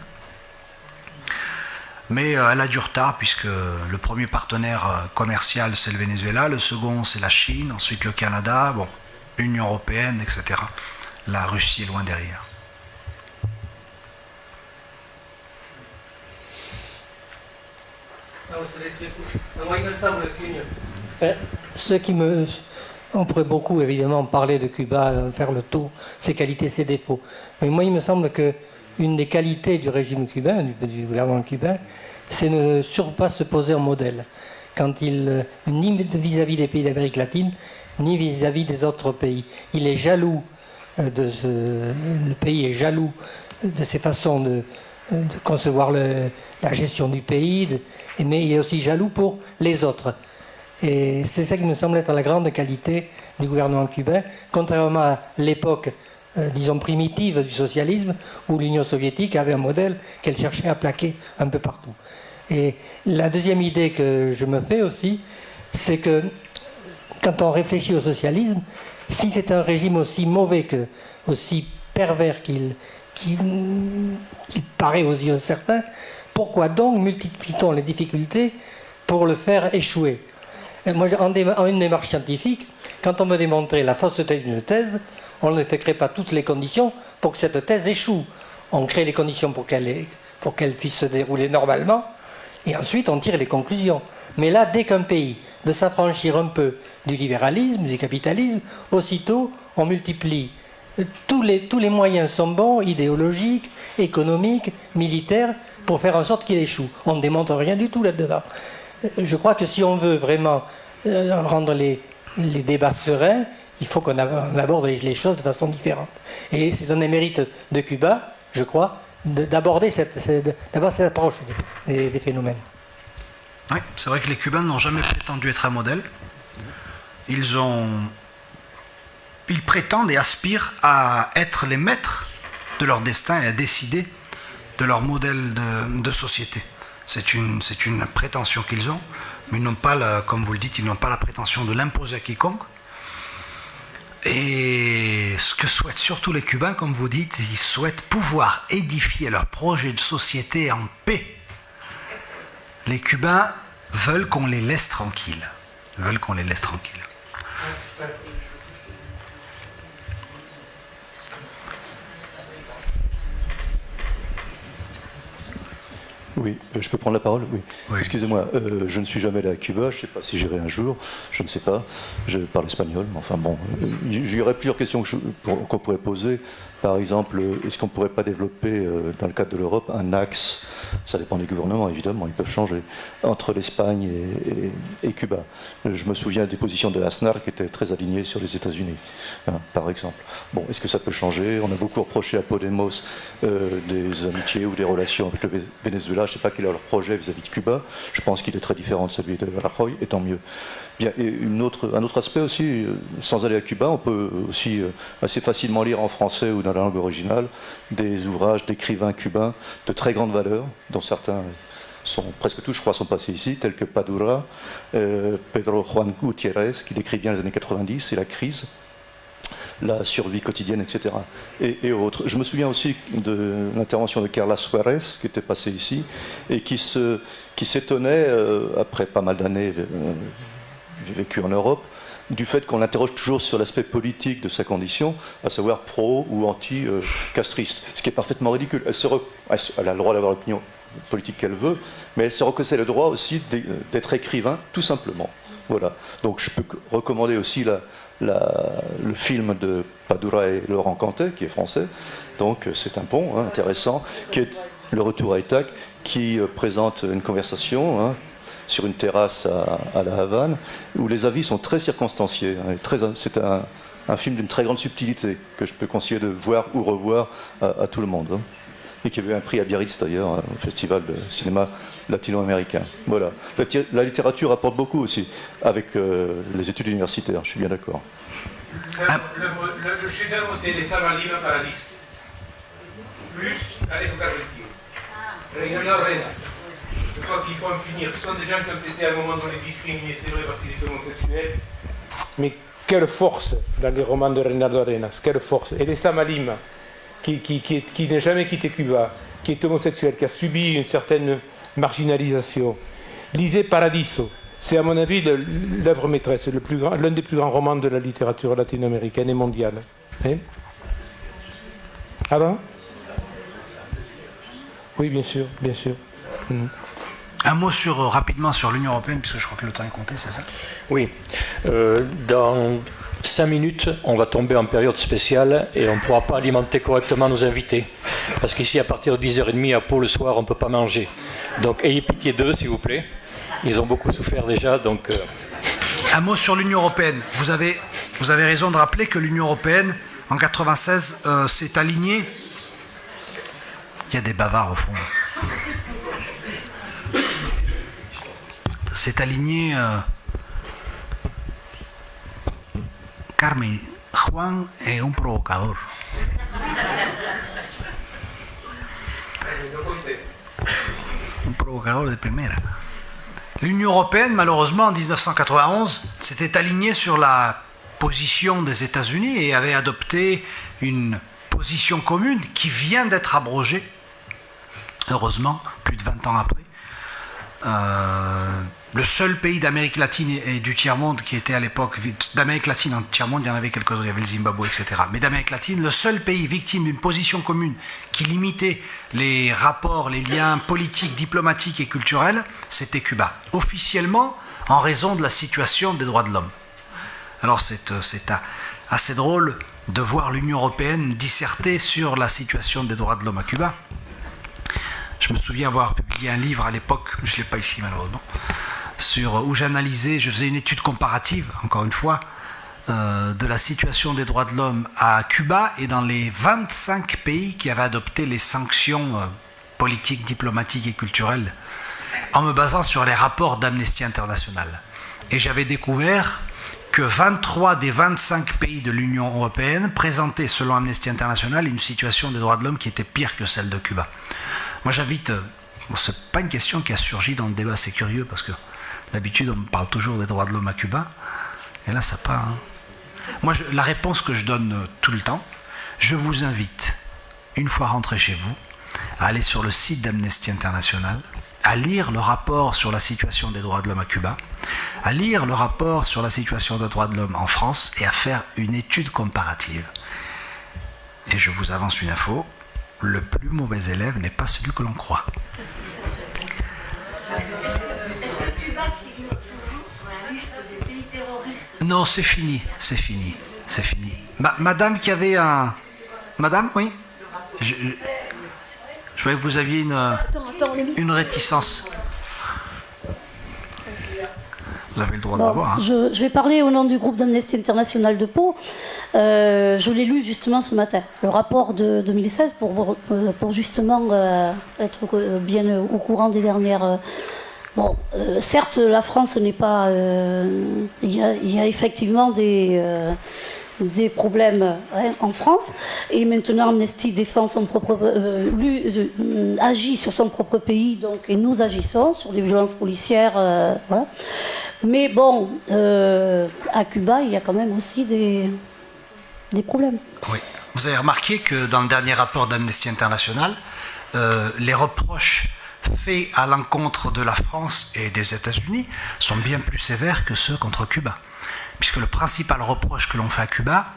Mais elle a du retard, puisque le premier partenaire commercial, c'est le Venezuela, le second, c'est la Chine, ensuite le Canada, bon, l'Union européenne, etc. La Russie est loin derrière. Moi, il me semble on pourrait beaucoup, évidemment, parler de Cuba, faire le tour, ses qualités, ses défauts. Mais moi, il me semble qu'une des qualités du régime cubain, du gouvernement cubain, c'est ne surtout pas se poser en modèle. Ni vis-à-vis des pays d'Amérique latine, ni vis-à-vis des autres pays. Il est jaloux, le pays est jaloux de ses façons de concevoir la gestion du pays, mais il est aussi jaloux pour les autres. Et c'est ça qui me semble être la grande qualité du gouvernement cubain, contrairement à l'époque, disons, primitive du socialisme, où l'Union soviétique avait un modèle qu'elle cherchait à plaquer un peu partout. Et la deuxième idée que je me fais aussi, c'est que quand on réfléchit au socialisme, si c'est un régime aussi mauvais, aussi pervers qu'il paraît aux yeux de certains, pourquoi donc multiplie-t-on les difficultés pour le faire échouer? Moi, en une démarche scientifique, quand on veut démontrer la fausseté d'une thèse, on ne crée pas toutes les conditions pour que cette thèse échoue. On crée les conditions pour qu'elle puisse se dérouler normalement, et ensuite on tire les conclusions. Mais là, dès qu'un pays veut s'affranchir un peu du libéralisme, du capitalisme, aussitôt on multiplie. Tous les moyens sont bons, idéologiques, économiques, militaires, pour faire en sorte qu'il échoue. On ne démontre rien du tout là-dedans. Je crois que si on veut vraiment rendre les débats sereins, il faut qu'on aborde les choses de façon différente. Et c'est un des mérites de Cuba, je crois, d'aborder cette approche des phénomènes. Oui, c'est vrai que les Cubains n'ont jamais prétendu être un modèle. Ils prétendent et aspirent à être les maîtres de leur destin et à décider de leur modèle de société. C'est une prétention qu'ils ont, mais ils n'ont pas, comme vous le dites, ils n'ont pas la prétention de l'imposer à quiconque. Et ce que souhaitent surtout les Cubains, comme vous dites, ils souhaitent pouvoir édifier leur projet de société en paix. Les Cubains veulent qu'on les laisse tranquilles. Oui, je peux prendre la parole? Oui. Excusez-moi, je ne suis jamais allé à Cuba, je ne sais pas si j'irai un jour, je ne sais pas, je parle espagnol, mais enfin bon, il y aurait plusieurs questions qu'on pourrait poser. Par exemple, est-ce qu'on ne pourrait pas développer, dans le cadre de l'Europe, un axe, ça dépend des gouvernements évidemment, ils peuvent changer, entre l'Espagne et Cuba. Je me souviens des positions de Aznar qui étaient très alignées sur les États-Unis, par exemple. Bon, est-ce que ça peut changer? On a beaucoup reproché à Podemos des amitiés ou des relations avec le Venezuela. Je ne sais pas quel est leur projet vis-à-vis de Cuba. Je pense qu'il est très différent de celui de Rajoy, et tant mieux. Bien, et un autre aspect aussi, sans aller à Cuba, on peut aussi assez facilement lire en français ou dans la langue originale des ouvrages d'écrivains cubains de très grande valeur, dont certains presque tous, je crois, sont passés ici, tels que Padura, Pedro Juan Gutiérrez, qui décrit bien les années 90 et la crise, la survie quotidienne, etc. Et autres. Je me souviens aussi de l'intervention de Carla Suarez, qui était passée ici, et qui s'étonnait, après pas mal d'années vécues en Europe, du fait qu'on l'interroge toujours sur l'aspect politique de sa condition, à savoir pro ou anti-castriste, ce qui est parfaitement ridicule. Elle a le droit d'avoir l'opinion politique qu'elle veut, mais elle se reconnaît le droit aussi d'être écrivain, tout simplement. Voilà. Donc je peux recommander aussi le film de Padura et Laurent Cantet, qui est français, donc c'est un pont intéressant, qui est Le Retour à Itac, qui présente une conversation sur une terrasse à La Havane, où les avis sont très circonstanciés. C'est un film d'une très grande subtilité, que je peux conseiller de voir ou revoir à tout le monde. Et qui a eu un prix à Biarritz d'ailleurs, au Festival de cinéma latino-américain. Voilà. La littérature apporte beaucoup aussi, avec les études universitaires, je suis bien d'accord. Le chef-d'œuvre, c'est Les Salvalimes Paradis. Plus l'Alépoca Collective. Reina Orena. Je crois qu'il faut en finir. Ce sont des gens qui ont été à un moment donné discriminés, c'est vrai, parce qu'ils étaient homosexuels. Mais quelle force dans les romans de Reinaldo Arenas, quelle force. Et les Samalim, qui n'a jamais quitté Cuba, qui est homosexuel, qui a subi une certaine marginalisation. Lisez Paradiso, c'est à mon avis l'œuvre maîtresse, l'un des plus grands romans de la littérature latino-américaine et mondiale. Ah bon? Oui, bien sûr, bien sûr. Un mot rapidement sur l'Union européenne, puisque je crois que le temps est compté, c'est ça? Oui. Dans 5 minutes, on va tomber en période spéciale et on ne pourra pas alimenter correctement nos invités. Parce qu'ici, à partir de 10h30 à Pau le soir, on ne peut pas manger. Donc ayez pitié d'eux, s'il vous plaît. Ils ont beaucoup souffert déjà, donc... Un mot sur l'Union européenne. Vous avez raison de rappeler que l'Union européenne, en 1996, s'est alignée... Il y a des bavards au fond. S'est aligné... Carmen, Juan est un provocador. Un provocador de primera. L'Union européenne, malheureusement, en 1991, s'était alignée sur la position des États-Unis et avait adopté une position commune qui vient d'être abrogée, heureusement, plus de 20 ans après. Le seul pays d'Amérique latine et du tiers-monde qui était à l'époque, d'Amérique latine en tiers-monde, il y en avait quelques-uns, il y avait le Zimbabwe, etc. Mais d'Amérique latine, le seul pays victime d'une position commune qui limitait les rapports, les liens politiques, diplomatiques et culturels, c'était Cuba. Officiellement, en raison de la situation des droits de l'homme. Alors c'est assez drôle de voir l'Union européenne disserter sur la situation des droits de l'homme à Cuba. Je me souviens avoir publié un livre à l'époque, je ne l'ai pas ici malheureusement, où j'analysais, je faisais une étude comparative, encore une fois, de la situation des droits de l'homme à Cuba et dans les 25 pays qui avaient adopté les sanctions politiques, diplomatiques et culturelles, en me basant sur les rapports d'Amnesty International. Et j'avais découvert que 23 des 25 pays de l'Union européenne présentaient, selon Amnesty International, une situation des droits de l'homme qui était pire que celle de Cuba. Moi j'invite, c'est pas une question qui a surgi dans le débat, c'est curieux parce que d'habitude on parle toujours des droits de l'homme à Cuba, et là ça pas. Moi la réponse que je donne tout le temps, je vous invite, une fois rentré chez vous, à aller sur le site d'Amnesty International, à lire le rapport sur la situation des droits de l'homme à Cuba, à lire le rapport sur la situation des droits de l'homme en France et à faire une étude comparative. Et je vous avance une info. Le plus mauvais élève n'est pas celui que l'on croit. Non, c'est fini, c'est fini, c'est fini. Madame qui avait un... Madame, oui, je voyais que vous aviez une réticence. Vous avez le droit d'avoir. Hein. Je vais parler au nom du groupe d'Amnesty International de Pau. Je l'ai lu justement ce matin, le rapport de 2016, pour justement être bien au courant des dernières... certes, la France n'est pas... Il y a effectivement des problèmes en France, et maintenant Amnesty défend son propre... agit sur son propre pays, donc, et nous agissons sur les violences policières, voilà. Mais bon, à Cuba, il y a quand même aussi des problèmes. Oui. Vous avez remarqué que dans le dernier rapport d'Amnesty International, les reproches faits à l'encontre de la France et des États-Unis sont bien plus sévères que ceux contre Cuba. Puisque le principal reproche que l'on fait à Cuba,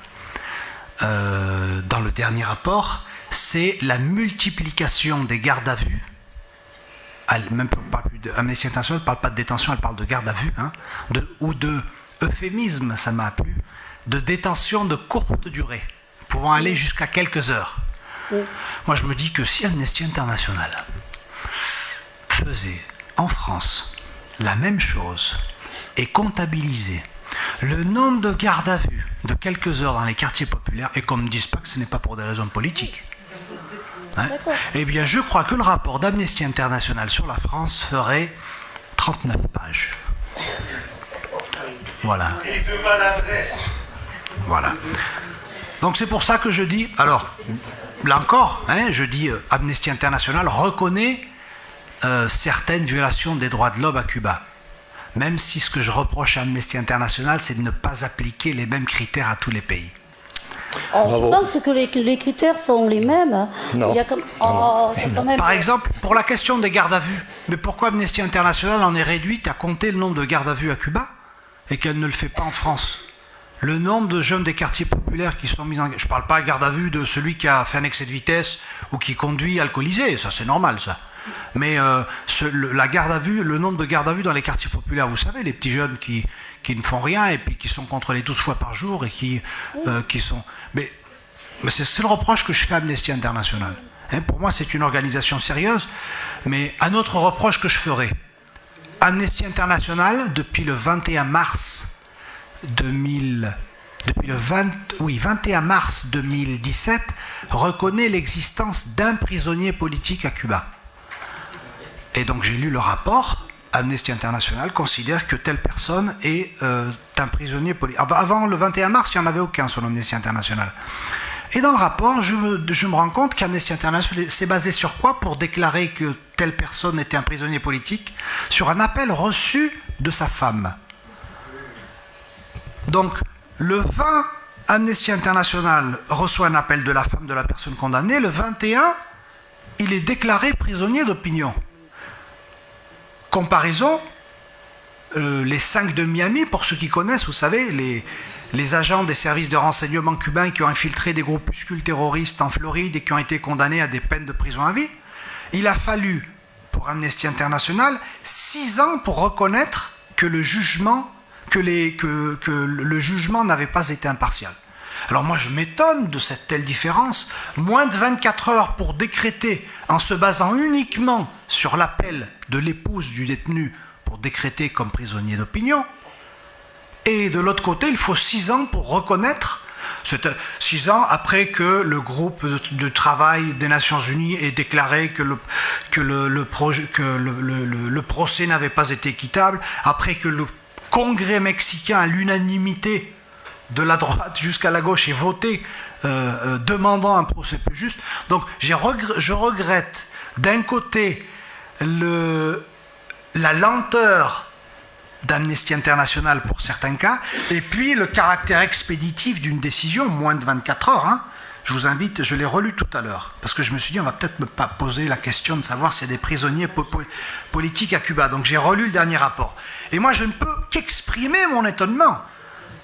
dans le dernier rapport, c'est la multiplication des gardes à vue. Même pas plus Amnesty International ne parle pas de détention, elle parle de garde à vue, hein, ou de euphémisme, ça m'a plu, de détention de courte durée, pouvant aller jusqu'à quelques heures. Oui. Moi je me dis que si Amnesty International faisait en France la même chose et comptabilisait le nombre de gardes à vue de quelques heures dans les quartiers populaires, et qu'on ne me dise pas que ce n'est pas pour des raisons politiques, hein, eh bien je crois que le rapport d'Amnesty International sur la France ferait 39 pages. Voilà. Et de maladresse. Voilà. Donc c'est pour ça que je dis, alors là encore, hein, je dis Amnesty International reconnaît certaines violations des droits de l'homme à Cuba. Même si ce que je reproche à Amnesty International, c'est de ne pas appliquer les mêmes critères à tous les pays. Je pense que les critères sont les mêmes. Non. Il y a quand même... Par exemple, pour la question des gardes à vue, mais pourquoi Amnesty International en est réduite à compter le nombre de gardes à vue à Cuba et qu'elle ne le fait pas en France? Le nombre de jeunes des quartiers populaires qui sont mis en... Je ne parle pas garde à vue de celui qui a fait un excès de vitesse ou qui conduit alcoolisé, ça c'est normal ça. Mais la garde à vue, le nombre de gardes à vue dans les quartiers populaires, vous savez, les petits jeunes qui ne font rien et puis qui sont contrôlés 12 fois par jour et qui sont... Mais c'est le reproche que je fais à Amnesty International. Hein, pour moi, c'est une organisation sérieuse, mais un autre reproche que je ferai. Amnesty International, depuis le 21 mars 2017, reconnaît l'existence d'un prisonnier politique à Cuba. Et donc j'ai lu le rapport. Amnesty International considère que telle personne est un prisonnier politique. Avant le 21 mars, il n'y en avait aucun sur Amnesty International. Et dans le rapport, je me rends compte qu'Amnesty International s'est basé sur quoi pour déclarer que telle personne était un prisonnier politique? Sur un appel reçu de sa femme. Donc, le 20, Amnesty International reçoit un appel de la femme de la personne condamnée. Le 21, il est déclaré prisonnier d'opinion. Comparaison, les 5 de Miami, pour ceux qui connaissent, vous savez, les agents des services de renseignement cubains qui ont infiltré des groupuscules terroristes en Floride et qui ont été condamnés à des peines de prison à vie. Il a fallu, pour Amnesty International, 6 ans pour reconnaître que le jugement n'avait pas été impartial. Alors moi je m'étonne de cette telle différence. Moins de 24 heures pour décréter, en se basant uniquement sur l'appel de l'épouse du détenu pour décréter comme prisonnier d'opinion. Et de l'autre côté, il faut 6 ans pour reconnaître, 6 ans après que le groupe de travail des Nations Unies ait déclaré que le procès n'avait pas été équitable, après que le Congrès mexicain, à l'unanimité de la droite jusqu'à la gauche, ait voté demandant un procès plus juste. Donc je regrette d'un côté la lenteur d'Amnesty International pour certains cas, et puis le caractère expéditif d'une décision, moins de 24 heures. Hein. Je vous invite, je l'ai relu tout à l'heure, parce que je me suis dit, on va peut-être pas poser la question de savoir s'il y a des prisonniers politiques à Cuba. Donc j'ai relu le dernier rapport. Et moi, je ne peux qu'exprimer mon étonnement.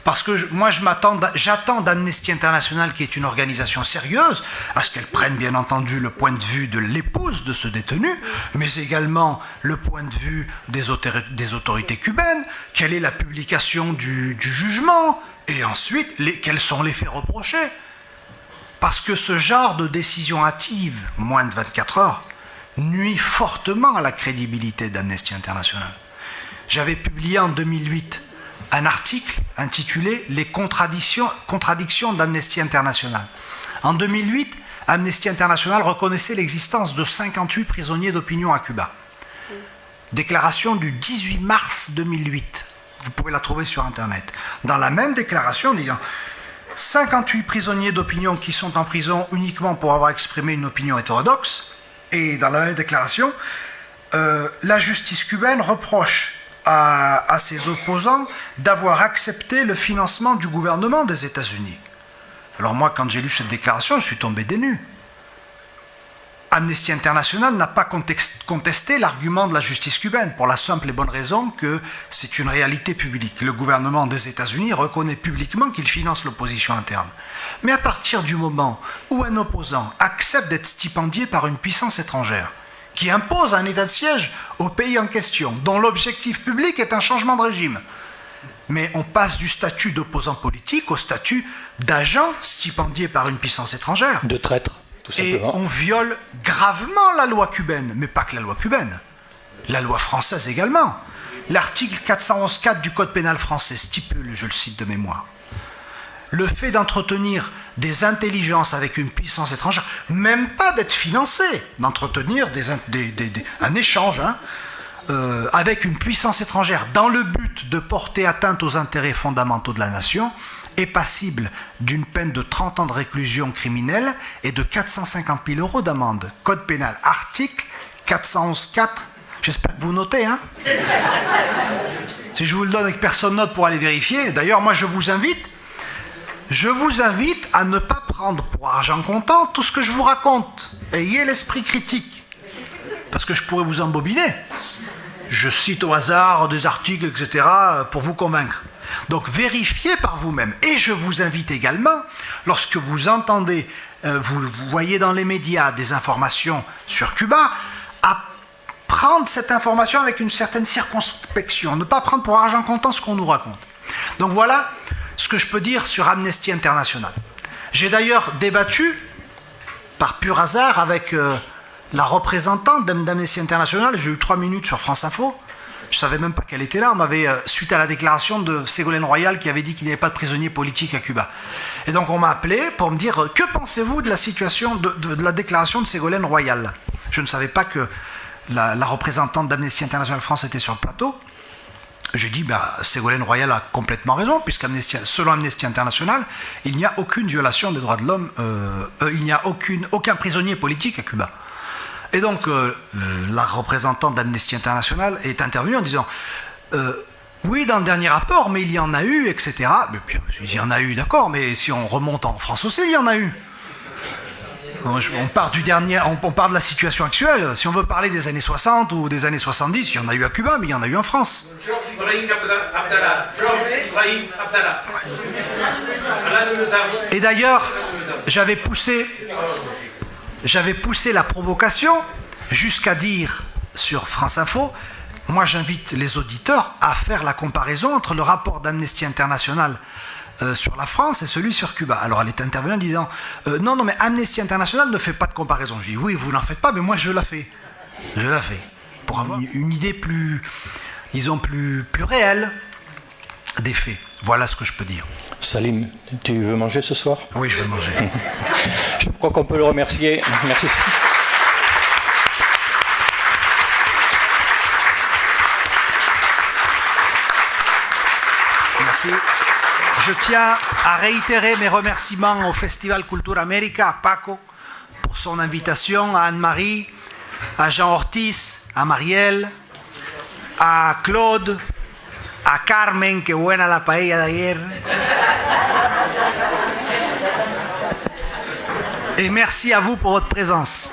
Parce que moi, j'attends d'Amnesty International, qui est une organisation sérieuse, à ce qu'elle prenne bien entendu le point de vue de l'épouse de ce détenu, mais également le point de vue des autorités cubaines, quelle est la publication du jugement, et ensuite, quels sont les faits reprochés. Parce que ce genre de décision hâtive, moins de 24 heures, nuit fortement à la crédibilité d'Amnesty International. J'avais publié en 2008 un article intitulé « Les contradictions d'Amnesty International ». En 2008, Amnesty International reconnaissait l'existence de 58 prisonniers d'opinion à Cuba. Déclaration du 18 mars 2008. Vous pouvez la trouver sur Internet. Dans la même déclaration, disant 58 prisonniers d'opinion qui sont en prison uniquement pour avoir exprimé une opinion hétérodoxe. Et dans la même déclaration, la justice cubaine reproche à ses opposants d'avoir accepté le financement du gouvernement des États-Unis. Alors moi, quand j'ai lu cette déclaration, je suis tombé des nues. Amnesty International n'a pas contesté l'argument de la justice cubaine, pour la simple et bonne raison que c'est une réalité publique. Le gouvernement des États-Unis reconnaît publiquement qu'il finance l'opposition interne. Mais à partir du moment où un opposant accepte d'être stipendié par une puissance étrangère, qui impose un état de siège au pays en question, dont l'objectif public est un changement de régime. Mais on passe du statut d'opposant politique au statut d'agent stipendié par une puissance étrangère. De traître, tout simplement. Et on viole gravement la loi cubaine, mais pas que la loi cubaine. La loi française également. L'article 411.4 du Code pénal français stipule, je le cite de mémoire, le fait d'entretenir des intelligences avec une puissance étrangère, même pas d'être financé, d'entretenir un échange avec une puissance étrangère dans le but de porter atteinte aux intérêts fondamentaux de la nation, est passible d'une peine de 30 ans de réclusion criminelle et de 450 000 € d'amende. Code pénal, article 411.4. J'espère que vous notez, hein. Si je vous le donne et que personne note pour aller vérifier, d'ailleurs, moi je vous invite à ne pas prendre pour argent comptant tout ce que je vous raconte. Ayez l'esprit critique. Parce que je pourrais vous embobiner. Je cite au hasard des articles, etc., pour vous convaincre. Donc vérifiez par vous-même. Et je vous invite également, lorsque vous entendez, vous voyez dans les médias des informations sur Cuba, à prendre cette information avec une certaine circonspection, ne pas prendre pour argent comptant ce qu'on nous raconte. Donc voilà ce que je peux dire sur Amnesty International. J'ai d'ailleurs débattu, par pur hasard, avec la représentante d'Amnesty International. J'ai eu 3 minutes sur France Info. Je ne savais même pas qu'elle était là. On m'avait, suite à la déclaration de Ségolène Royal qui avait dit qu'il n'y avait pas de prisonniers politiques à Cuba. Et donc on m'a appelé pour me dire que pensez-vous de la situation, de la déclaration de Ségolène Royal. Je ne savais pas que la représentante d'Amnesty International France était sur le plateau. J'ai dit, Ségolène Royal a complètement raison, puisque selon Amnesty International, il n'y a aucune violation des droits de l'homme, il n'y a aucun prisonnier politique à Cuba. Et donc, la représentante d'Amnesty International est intervenue en disant oui, dans le dernier rapport, mais il y en a eu, etc. Mais puis, il y en a eu, d'accord, mais si on remonte en France aussi, il y en a eu. On part de la situation actuelle. Si on veut parler des années 60 ou des années 70, il y en a eu à Cuba, mais il y en a eu en France. Et d'ailleurs, j'avais poussé la provocation jusqu'à dire sur France Info, moi j'invite les auditeurs à faire la comparaison entre le rapport d'Amnesty International sur la France et celui sur Cuba. Alors elle est intervenue en disant non, mais Amnesty International ne fait pas de comparaison. Je dis oui, vous n'en faites pas, mais moi je la fais. Je la fais. Pour avoir une idée plus, disons, plus réelle des faits. Voilà ce que je peux dire. Salim, tu veux manger ce soir? Oui, je veux manger. Je crois qu'on peut le remercier. Merci. Merci. Je tiens à réitérer mes remerciements au Festival Cultura América, à Paco, pour son invitation, à Anne-Marie, à Jean Ortiz, à Marielle, à Claude, a Carmen, que buena la paella de ayer. Et merci à vous pour votre présence.